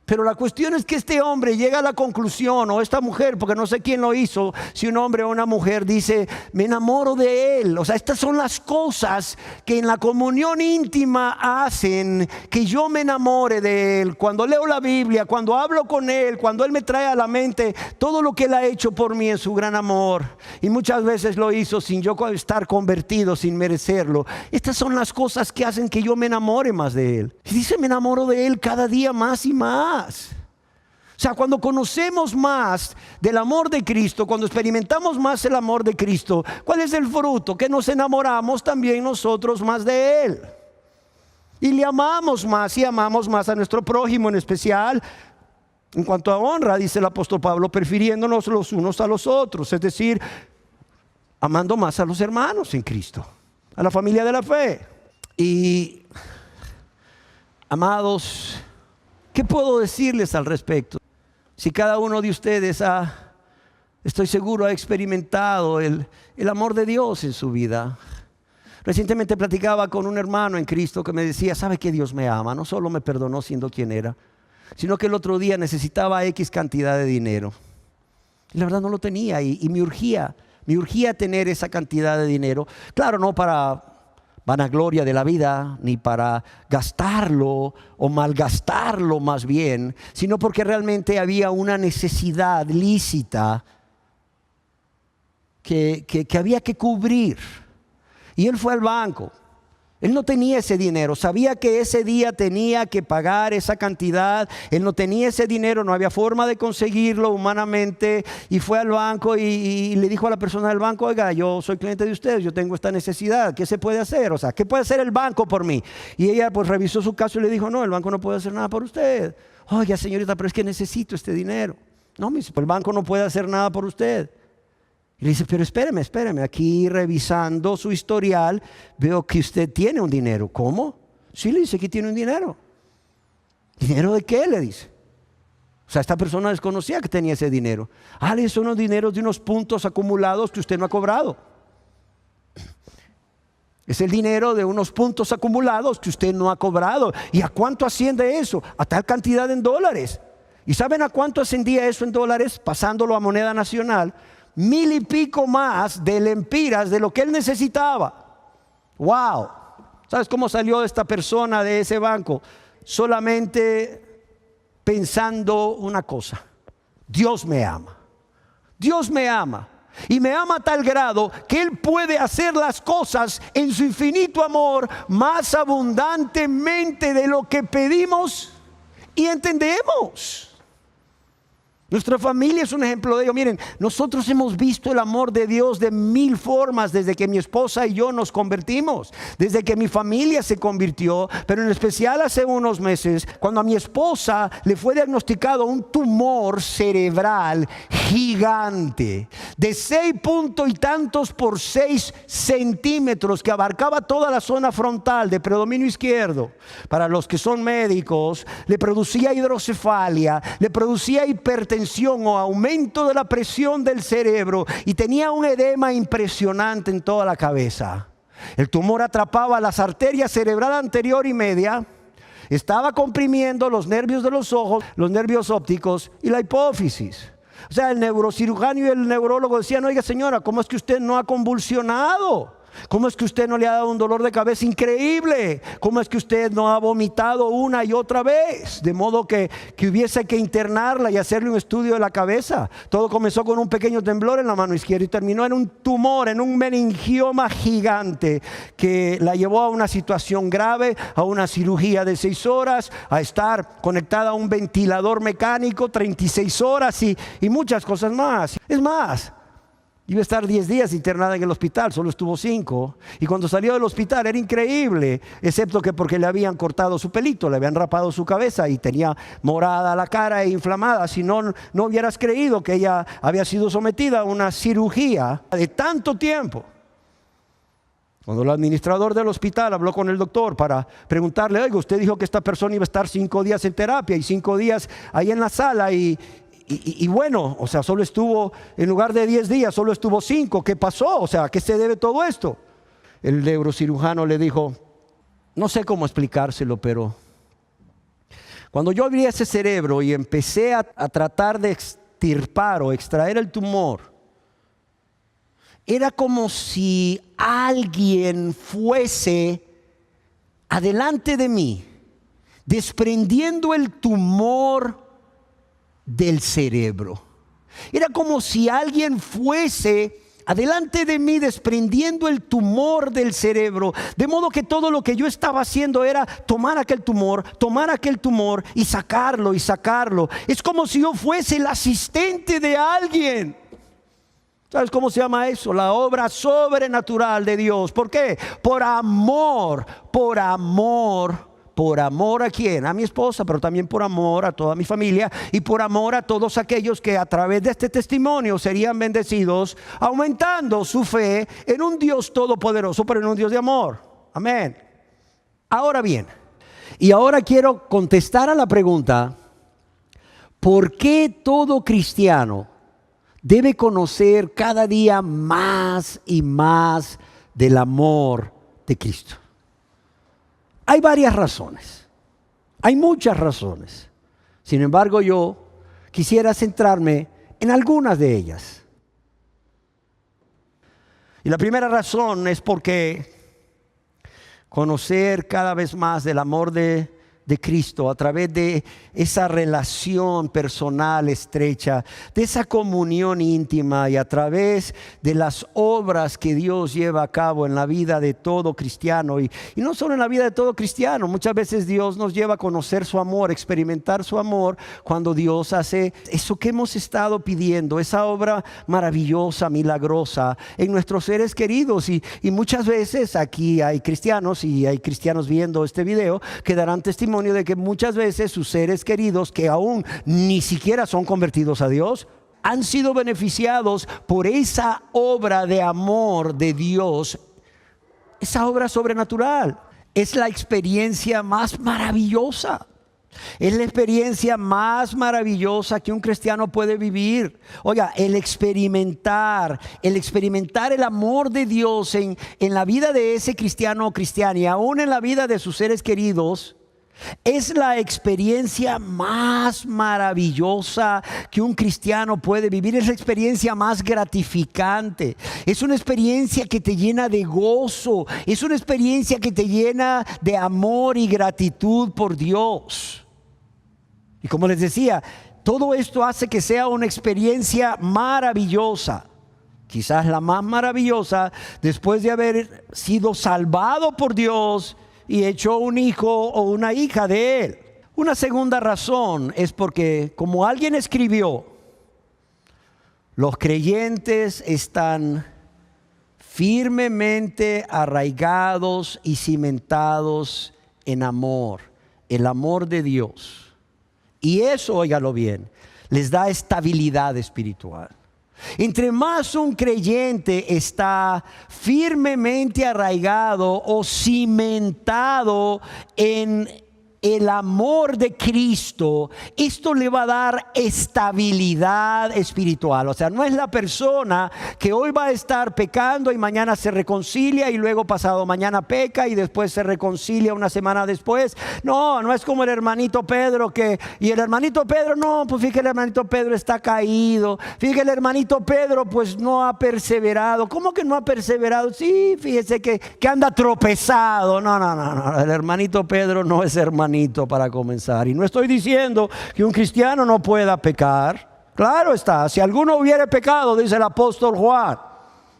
Pero la cuestión es que este hombre llega a la conclusión, o esta mujer, porque no sé quién lo hizo, si un hombre o una mujer, dice: me enamoro de Él. O sea, estas son las cosas que en la comunión íntima hacen que yo me enamore de Él. Cuando leo la Biblia, cuando hablo con Él, cuando Él me trae a la mente todo lo que Él ha hecho por mí en su gran amor. Y muchas veces lo hizo sin yo estar convertido, sin merecerlo. Estas son las cosas que hacen que yo me enamore más de Él. Y dice: me enamoro de Él cada día más y más. O sea, cuando conocemos más del amor de Cristo, cuando experimentamos más el amor de Cristo, ¿cuál es el fruto? Que nos enamoramos también nosotros más de Él. Y le amamos más y amamos más a nuestro prójimo, en especial en cuanto a honra, dice el apóstol Pablo, prefiriéndonos los unos a los otros. Es decir, amando más a los hermanos en Cristo, a la familia de la fe. Y, amados, ¿qué puedo decirles al respecto? Si cada uno de ustedes estoy seguro, ha experimentado el amor de Dios en su vida. Recientemente platicaba con un hermano en Cristo que me decía: ¿sabe que Dios me ama? No solo me perdonó siendo quien era, sino que el otro día necesitaba X cantidad de dinero. Y la verdad no lo tenía y me urgía tener esa cantidad de dinero. Claro, no para vanagloria de la vida, ni para gastarlo o malgastarlo más bien, sino porque realmente había una necesidad lícita que había que cubrir. Y él fue al banco Él no tenía ese dinero, sabía que ese día tenía que pagar esa cantidad. Él no tenía ese dinero, no había forma de conseguirlo humanamente. Y fue al banco y le dijo a la persona del banco: oiga, yo soy cliente de ustedes, yo tengo esta necesidad, ¿qué se puede hacer? O sea, ¿qué puede hacer el banco por mí? Y ella pues revisó su caso y le dijo: no, el banco no puede hacer nada por usted. Oiga, señorita, pero es que necesito este dinero. No, me dice, pues el banco no puede hacer nada por usted. Y le dice: pero espéreme, aquí revisando su historial veo que usted tiene un dinero. ¿Cómo? Sí, le dice, aquí tiene un dinero. ¿Dinero de qué? Le dice. O sea, esta persona desconocía que tenía ese dinero. Le son unos dineros de unos puntos acumulados que usted no ha cobrado. Es el dinero de unos puntos acumulados que usted no ha cobrado. ¿Y a cuánto asciende eso? A tal cantidad en dólares. ¿Y saben a cuánto ascendía eso en dólares? Pasándolo a moneda nacional, 1000 y pico más de lempiras de lo que él necesitaba. ¡Wow! ¿Sabes cómo salió esta persona de ese banco? Solamente pensando una cosa: Dios me ama. Dios me ama. Y me ama a tal grado que Él puede hacer las cosas en su infinito amor más abundantemente de lo que pedimos y entendemos. Nuestra familia es un ejemplo de ello. Miren, nosotros hemos visto el amor de Dios de 1000 formas desde que mi esposa y yo nos convertimos, desde que mi familia se convirtió, pero en especial hace unos meses, cuando a mi esposa le fue diagnosticado un tumor cerebral gigante de 6 puntos y tantos por 6 centímetros que abarcaba toda la zona frontal de predominio izquierdo. Para los que son médicos, le producía hidrocefalia, le producía hipertensión o aumento de la presión del cerebro, y tenía un edema impresionante en toda la cabeza. El tumor atrapaba las arterias cerebral anterior y media, estaba comprimiendo los nervios de los ojos, los nervios ópticos y la hipófisis. O sea, el neurocirujano y el neurólogo decían: oiga, señora, ¿cómo es que usted no ha convulsionado? ¿Cómo es que usted no le ha dado un dolor de cabeza increíble? ¿Cómo es que usted no ha vomitado una y otra vez? De modo que hubiese que internarla y hacerle un estudio de la cabeza. Todo comenzó con un pequeño temblor en la mano izquierda y terminó en un tumor, en un meningioma gigante que la llevó a una situación grave, a una cirugía de 6 horas, a estar conectada a un ventilador mecánico 36 horas y muchas cosas más. Es más, iba a estar 10 días internada en el hospital, solo estuvo 5. Y cuando salió del hospital era increíble, excepto que porque le habían cortado su pelito, le habían rapado su cabeza y tenía morada la cara e inflamada. Si no, no hubieras creído que ella había sido sometida a una cirugía de tanto tiempo. Cuando el administrador del hospital habló con el doctor para preguntarle: oiga, usted dijo que esta persona iba a estar 5 días en terapia y 5 días ahí en la sala y bueno, o sea, solo estuvo, en lugar de 10 días, solo estuvo 5. ¿Qué pasó? O sea, ¿a qué se debe todo esto? El neurocirujano le dijo: no sé cómo explicárselo, pero cuando yo abrí ese cerebro y empecé a tratar de extirpar o extraer el tumor, era como si alguien fuese adelante de mí, desprendiendo el tumor del cerebro. Era como si alguien fuese adelante de mí desprendiendo el tumor del cerebro, de modo que todo lo que yo estaba haciendo era tomar aquel tumor y sacarlo. Es como si yo fuese el asistente de alguien. ¿Sabes cómo se llama eso? La obra sobrenatural de Dios. ¿Por qué? Por amor. ¿Por amor a quién? A mi esposa, pero también por amor a toda mi familia y por amor a todos aquellos que a través de este testimonio serían bendecidos, aumentando su fe en un Dios todopoderoso, pero en un Dios de amor. Amén. Ahora bien, y ahora quiero contestar a la pregunta: ¿por qué todo cristiano debe conocer cada día más y más del amor de Cristo? Hay varias razones, hay muchas razones. Sin embargo, yo quisiera centrarme en algunas de ellas. Y la primera razón es porque conocer cada vez más del amor de de Cristo, a través de esa relación personal estrecha, de esa comunión íntima y a través de las obras que Dios lleva a cabo en la vida de todo cristiano y no solo en la vida de todo cristiano. Muchas veces Dios nos lleva a conocer su amor, experimentar su amor cuando Dios hace eso que hemos estado pidiendo, esa obra maravillosa, milagrosa en nuestros seres queridos. Y muchas veces aquí hay cristianos, y hay cristianos viendo este video, que darán testimonio de que muchas veces sus seres queridos, que aún ni siquiera son convertidos a Dios, han sido beneficiados por esa obra de amor de Dios, esa obra sobrenatural. Es la experiencia más maravillosa. Es la experiencia más maravillosa que un cristiano puede vivir. Oiga, el experimentar el amor de Dios en la vida de ese cristiano o cristiana, y aún en la vida de sus seres queridos, es la experiencia más maravillosa que un cristiano puede vivir. Es la experiencia más gratificante. Es una experiencia que te llena de gozo. Es una experiencia que te llena de amor y gratitud por Dios. Y como les decía, todo esto hace que sea una experiencia maravillosa. Quizás la más maravillosa después de haber sido salvado por Dios y hecho un hijo o una hija de Él. Una segunda razón es porque, como alguien escribió, los creyentes están firmemente arraigados y cimentados en amor, el amor de Dios. Y eso, óigalo bien, les da estabilidad espiritual. Entre más un creyente está firmemente arraigado o cimentado en el amor de Cristo, esto le va a dar estabilidad espiritual. O sea, no es la persona que hoy va a estar pecando y mañana se reconcilia y luego pasado mañana peca y después se reconcilia una semana después. No es como el hermanito Pedro y el hermanito Pedro, pues fíjate, el hermanito Pedro está caído. Fíjate, el hermanito Pedro pues no ha perseverado. ¿Cómo que no ha perseverado? Sí, fíjese que anda tropezado. No, el hermanito Pedro no es hermanito para comenzar. Y no estoy diciendo que un cristiano no pueda pecar. Claro está, si alguno hubiere pecado, dice el apóstol Juan,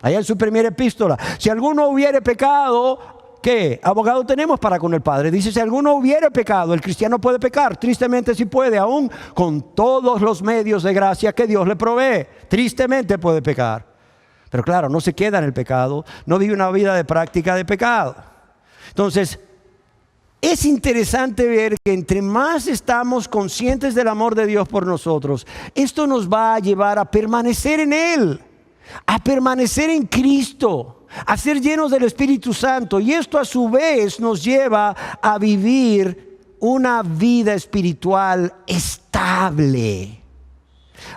allá en su primera epístola, si alguno hubiere pecado, ¿qué? Abogado tenemos para con el Padre. Dice, si alguno hubiere pecado, el cristiano puede pecar. Tristemente sí puede, aún con todos los medios de gracia que Dios le provee. Tristemente puede pecar. Pero claro, no se queda en el pecado, no vive una vida de práctica de pecado. Entonces, es interesante ver que entre más estamos conscientes del amor de Dios por nosotros, esto nos va a llevar a permanecer en Él, a permanecer en Cristo, a ser llenos del Espíritu Santo. Y esto a su vez nos lleva a vivir una vida espiritual estable.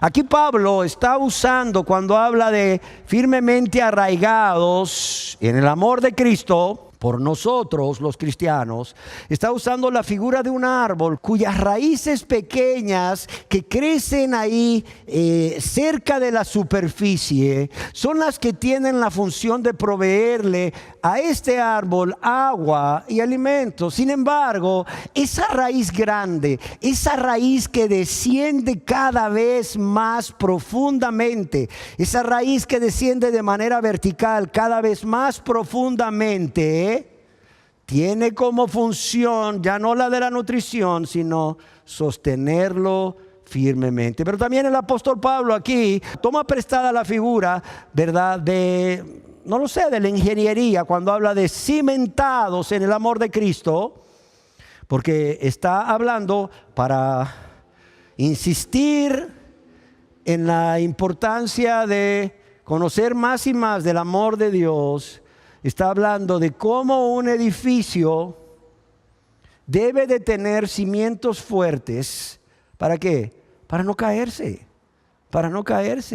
Aquí Pablo está usando, cuando habla de firmemente arraigados en el amor de Cristo, por nosotros los cristianos, está usando la figura de un árbol cuyas raíces pequeñas que crecen ahí cerca de la superficie son las que tienen la función de proveerle a este árbol agua y alimento. Sin embargo, esa raíz grande, esa raíz que desciende cada vez más profundamente, esa raíz que desciende de manera vertical cada vez más profundamente, tiene como función ya no la de la nutrición, sino sostenerlo firmemente. Pero también el apóstol Pablo aquí toma prestada la figura, ¿verdad?, de la ingeniería, cuando habla de cimentados en el amor de Cristo, porque está hablando para insistir en la importancia de conocer más y más del amor de Dios. Está hablando de cómo un edificio debe de tener cimientos fuertes. ¿Para qué? Para no caerse.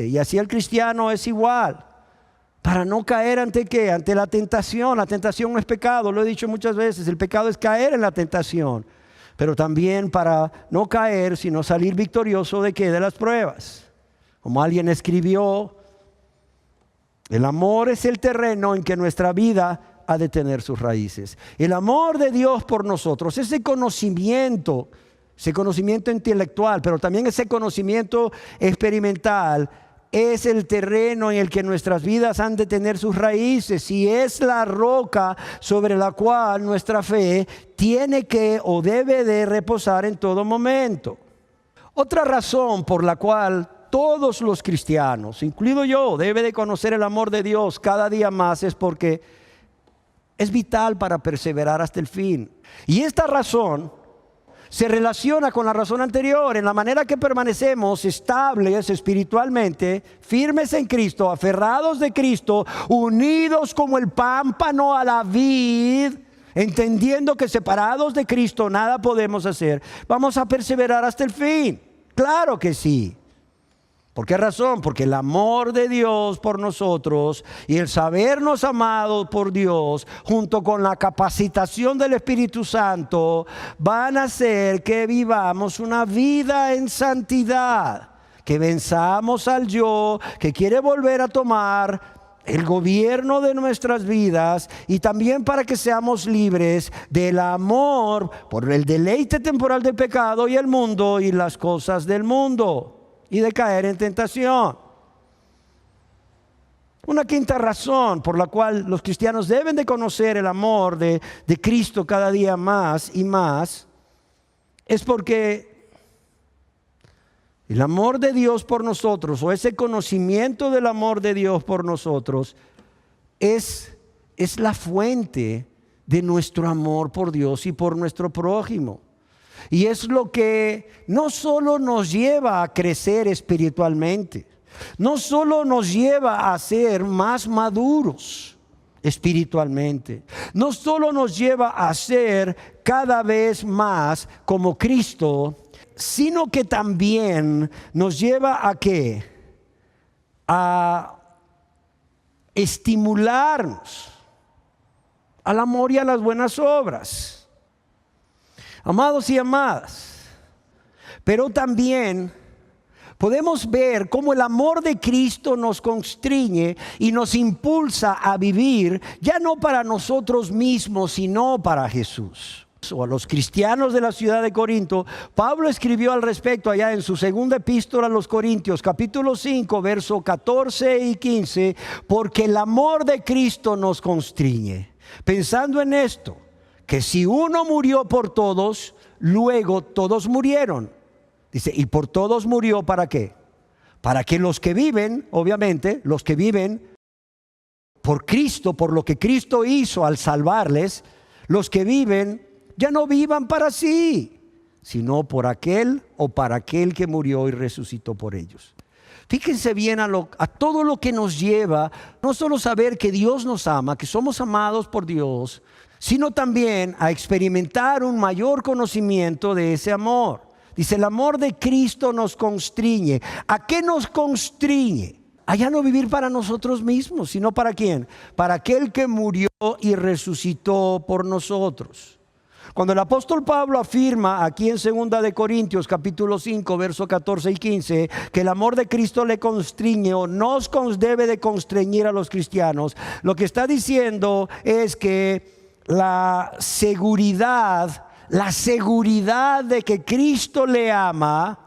Y así el cristiano es igual. Para no caer ante ¿qué? Ante la tentación. La tentación no es pecado, lo he dicho muchas veces. El pecado es caer en la tentación. Pero también para no caer, sino salir victorioso ¿de qué? De las pruebas. Como alguien escribió, el amor es el terreno en que nuestra vida ha de tener sus raíces. El amor de Dios por nosotros, ese conocimiento intelectual, pero también ese conocimiento experimental, es el terreno en el que nuestras vidas han de tener sus raíces y es la roca sobre la cual nuestra fe tiene que o debe de reposar en todo momento. Otra razón por la cual todos los cristianos, incluido yo, debe de conocer el amor de Dios cada día más es porque es vital para perseverar hasta el fin. Y esta razón se relaciona con la razón anterior, en la manera que permanecemos estables espiritualmente, firmes en Cristo, aferrados de Cristo, unidos como el pámpano a la vid, entendiendo que separados de Cristo nada podemos hacer. Vamos a perseverar hasta el fin. Claro que sí. ¿Por qué razón? Porque el amor de Dios por nosotros y el sabernos amados por Dios, junto con la capacitación del Espíritu Santo, van a hacer que vivamos una vida en santidad, que venzamos al yo, que quiere volver a tomar el gobierno de nuestras vidas, y también para que seamos libres del amor por el deleite temporal del pecado y el mundo y las cosas del mundo, y de caer en tentación. Una quinta razón por la cual los cristianos deben de conocer el amor de Cristo cada día más y más es porque el amor de Dios por nosotros, o ese conocimiento del amor de Dios por nosotros, es la fuente de nuestro amor por Dios y por nuestro prójimo. Y es lo que no solo nos lleva a crecer espiritualmente, no solo nos lleva a ser más maduros espiritualmente, no solo nos lleva a ser cada vez más como Cristo, sino que también nos lleva a ¿qué? A estimularnos al amor y a las buenas obras. Amados y amadas, pero también podemos ver cómo el amor de Cristo nos constriñe y nos impulsa a vivir ya no para nosotros mismos, sino para Jesús. O a los cristianos de la ciudad de Corinto, Pablo escribió al respecto allá en su segunda epístola a los Corintios, capítulo 5, verso 14 y 15, porque el amor de Cristo nos constriñe, pensando en esto, que si uno murió por todos, luego todos murieron. Dice, y por todos murió, ¿para qué? Para que los que viven, obviamente, los que viven por Cristo, por lo que Cristo hizo al salvarles, los que viven ya no vivan para sí, sino por aquel o para aquel que murió y resucitó por ellos. Fíjense bien a todo lo que nos lleva, no solo saber que Dios nos ama, que somos amados por Dios, sino también a experimentar un mayor conocimiento de ese amor. Dice, el amor de Cristo nos constriñe. ¿A qué nos constriñe? A ya no vivir para nosotros mismos, sino ¿para quién? Para aquel que murió y resucitó por nosotros. Cuando el apóstol Pablo afirma aquí en 2 de Corintios capítulo 5 verso 14 y 15 que el amor de Cristo le constriñe o nos debe de constreñir a los cristianos, lo que está diciendo es que la seguridad de que Cristo le ama,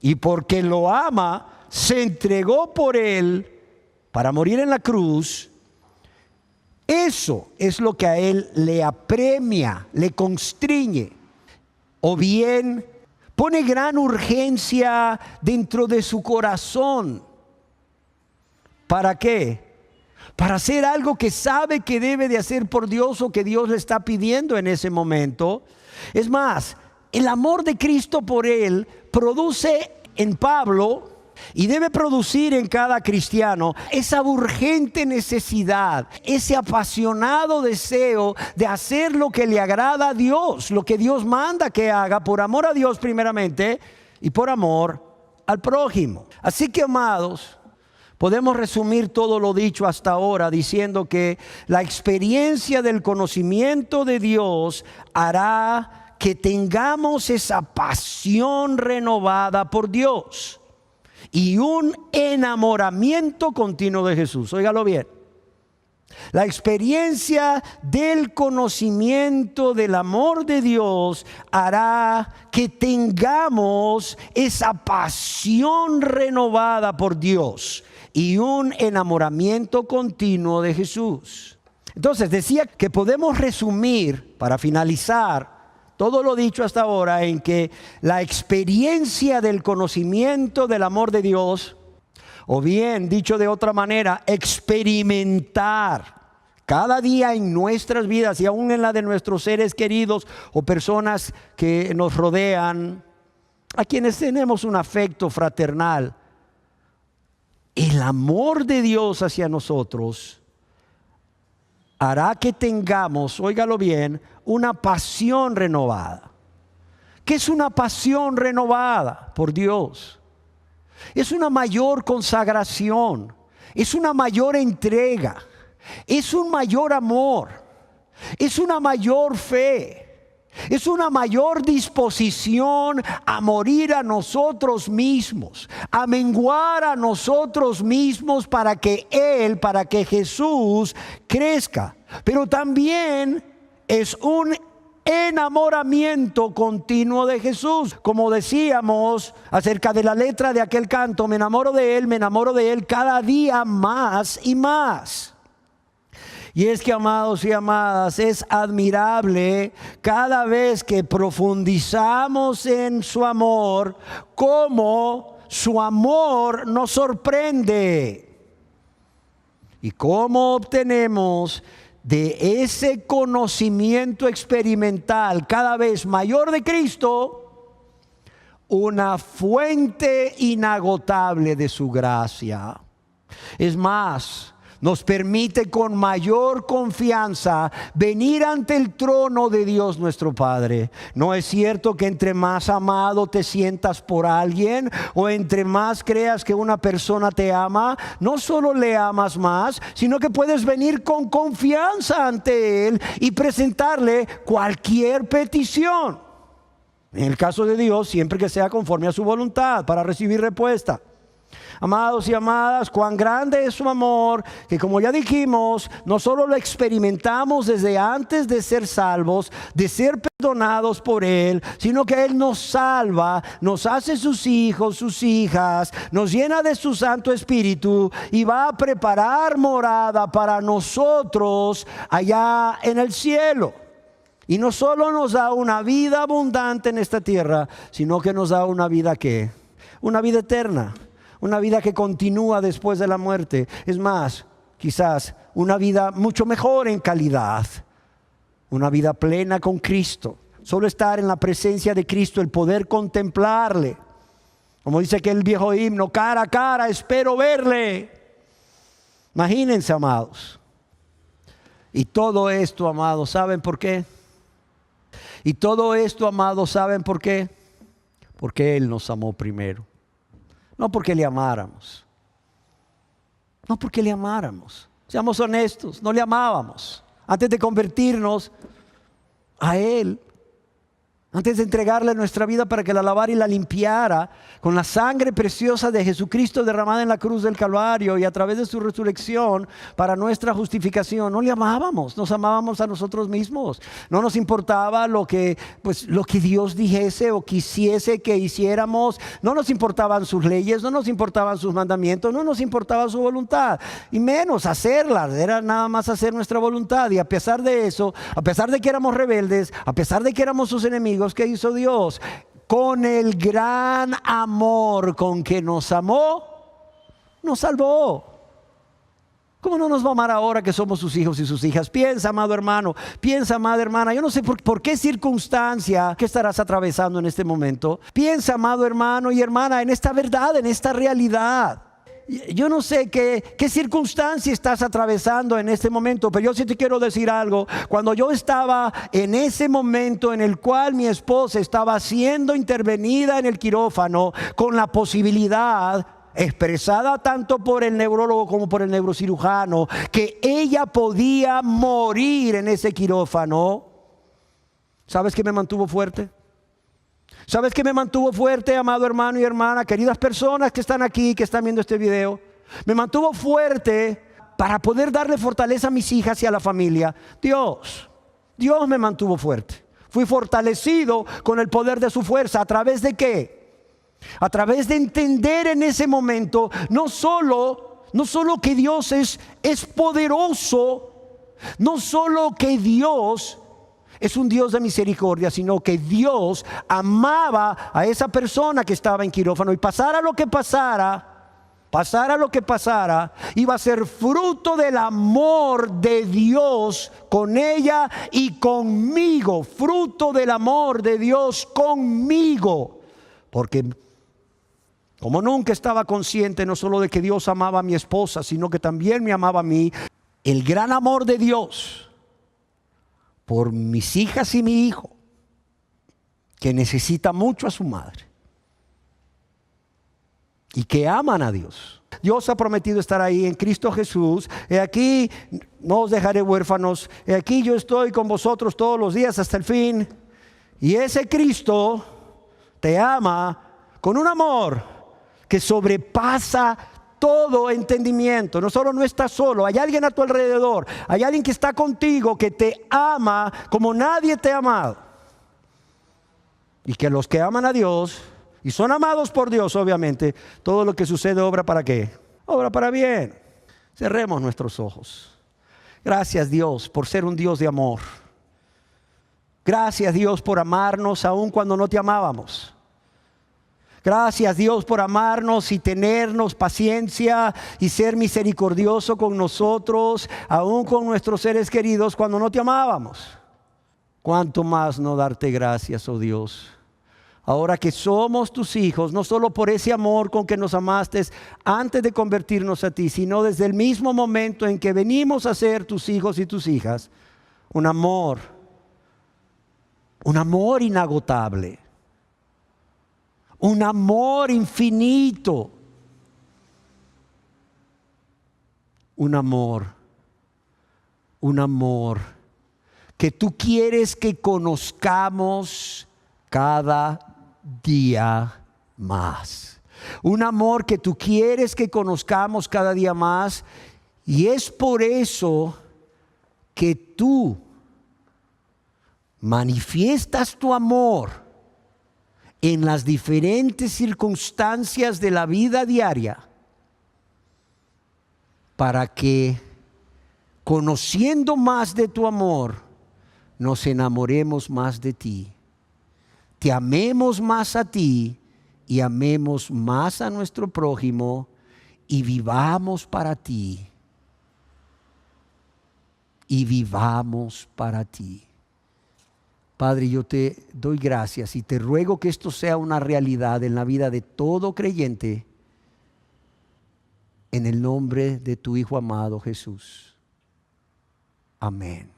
y porque lo ama se entregó por él para morir en la cruz. Eso es lo que a él le apremia, le constriñe, o bien pone gran urgencia dentro de su corazón. ¿Para qué? Para hacer algo que sabe que debe de hacer por Dios o que Dios le está pidiendo en ese momento. Es más, el amor de Cristo por él produce en Pablo y debe producir en cada cristiano esa urgente necesidad, ese apasionado deseo de hacer lo que le agrada a Dios, lo que Dios manda que haga, por amor a Dios primeramente y por amor al prójimo. Así que, amados, podemos resumir todo lo dicho hasta ahora diciendo que la experiencia del conocimiento de Dios hará que tengamos esa pasión renovada por Dios y un enamoramiento continuo de Jesús. Óigalo bien. La experiencia del conocimiento del amor de Dios hará que tengamos esa pasión renovada por Dios y un enamoramiento continuo de Jesús. Entonces decía que podemos resumir, para finalizar, todo lo dicho hasta ahora en que la experiencia del conocimiento del amor de Dios, o bien, dicho de otra manera, experimentar cada día en nuestras vidas y aún en la de nuestros seres queridos o personas que nos rodean, a quienes tenemos un afecto fraternal, el amor de Dios hacia nosotros hará que tengamos, óigalo bien, una pasión renovada. ¿Qué es una pasión renovada por Dios? Es una mayor consagración, es una mayor entrega, es un mayor amor, es una mayor fe, es una mayor disposición a morir a nosotros mismos, a menguar a nosotros mismos para que Jesús crezca. Pero también es un enamoramiento continuo de Jesús. Como decíamos acerca de la letra de aquel canto, me enamoro de Él cada día más y más. Y es que, amados y amadas, es admirable cada vez que profundizamos en su amor, cómo su amor nos sorprende y cómo obtenemos de ese conocimiento experimental cada vez mayor de Cristo una fuente inagotable de su gracia. Es más, nos permite con mayor confianza venir ante el trono de Dios nuestro Padre. ¿No es cierto que entre más amado te sientas por alguien, o entre más creas que una persona te ama, no solo le amas más, sino que puedes venir con confianza ante Él y presentarle cualquier petición? En el caso de Dios, siempre que sea conforme a su voluntad, para recibir respuesta. Amados y amadas, cuán grande es su amor, que como ya dijimos, no solo lo experimentamos desde antes de ser salvos, de ser perdonados por Él, sino que Él nos salva, nos hace sus hijos, sus hijas, nos llena de su Santo Espíritu y va a preparar morada para nosotros allá en el cielo. Y no solo nos da una vida abundante en esta tierra, sino que nos da una vida ¿qué? Una vida eterna. Una vida que continúa después de la muerte. Es más, quizás una vida mucho mejor en calidad. Una vida plena con Cristo. Solo estar en la presencia de Cristo, el poder contemplarle. Como dice aquel viejo himno, cara a cara espero verle. Imagínense, amados. Y todo esto, amados, ¿saben por qué? Y todo esto, amados, ¿saben por qué? Porque Él nos amó primero. No porque le amáramos. No porque le amáramos. Seamos honestos, no le amábamos. Antes de convertirnos a Él, antes de entregarle nuestra vida para que la lavara y la limpiara con la sangre preciosa de Jesucristo derramada en la cruz del Calvario y a través de su resurrección para nuestra justificación, no le amábamos, nos amábamos a nosotros mismos. No nos importaba lo que Dios dijese o quisiese que hiciéramos. No nos importaban sus leyes, no nos importaban sus mandamientos, no nos importaba su voluntad, y menos hacerlas. Era nada más hacer nuestra voluntad. Y a pesar de eso, a pesar de que éramos rebeldes, a pesar de que éramos sus enemigos, ¿qué hizo Dios? Con el gran amor con que nos amó, nos salvó. ¿Cómo no nos va a amar ahora que somos sus hijos y sus hijas? Piensa, amado hermano, piensa, amada hermana. Yo no sé por qué circunstancia que estarás atravesando en este momento. Piensa, amado hermano y hermana, en esta verdad, en esta realidad. Yo no sé qué circunstancia estás atravesando en este momento, pero yo sí te quiero decir algo. Cuando yo estaba en ese momento en el cual mi esposa estaba siendo intervenida en el quirófano, con la posibilidad expresada tanto por el neurólogo como por el neurocirujano, que ella podía morir en ese quirófano, ¿sabes qué me mantuvo fuerte? ¿Sabes qué me mantuvo fuerte, amado hermano y hermana, queridas personas que están aquí, que están viendo este video? Me mantuvo fuerte para poder darle fortaleza a mis hijas y a la familia, Dios me mantuvo fuerte. Fui fortalecido con el poder de su fuerza. ¿A través de qué? A través de entender en ese momento no solo que Dios es poderoso, no solo que Dios es un Dios de misericordia, sino que Dios amaba a esa persona que estaba en quirófano, y pasara lo que pasara, iba a ser fruto del amor de Dios con ella y conmigo, fruto del amor de Dios conmigo, porque como nunca estaba consciente no solo de que Dios amaba a mi esposa, sino que también me amaba a mí, el gran amor de Dios por mis hijas y mi hijo, que necesita mucho a su madre y que aman a Dios. Dios ha prometido estar ahí en Cristo Jesús. He aquí, no os dejaré huérfanos. He aquí, yo estoy con vosotros todos los días hasta el fin. Y ese Cristo te ama con un amor que sobrepasa todo entendimiento. No solo no estás solo, hay alguien a tu alrededor, hay alguien que está contigo, que te ama como nadie te ha amado. Y que los que aman a Dios y son amados por Dios, obviamente, todo lo que sucede obra para qué, obra para bien. Cerremos nuestros ojos. Gracias, Dios, por ser un Dios de amor. Gracias, Dios, por amarnos aun cuando no te amábamos. Gracias, Dios, por amarnos y tenernos paciencia y ser misericordioso con nosotros, aún con nuestros seres queridos cuando no te amábamos. ¿Cuánto más no darte gracias, oh Dios? Ahora que somos tus hijos, no solo por ese amor con que nos amaste antes de convertirnos a ti, sino desde el mismo momento en que venimos a ser tus hijos y tus hijas, un amor inagotable. Un amor infinito. Un amor que tú quieres que conozcamos cada día más. Un amor que tú quieres que conozcamos cada día más. Y es por eso que tú manifiestas tu amor en las diferentes circunstancias de la vida diaria, para que, conociendo más de tu amor, nos enamoremos más de ti, te amemos más a ti y amemos más a nuestro prójimo y vivamos para ti. Y vivamos para ti. Padre, yo te doy gracias y te ruego que esto sea una realidad en la vida de todo creyente, en el nombre de tu Hijo amado Jesús. Amén.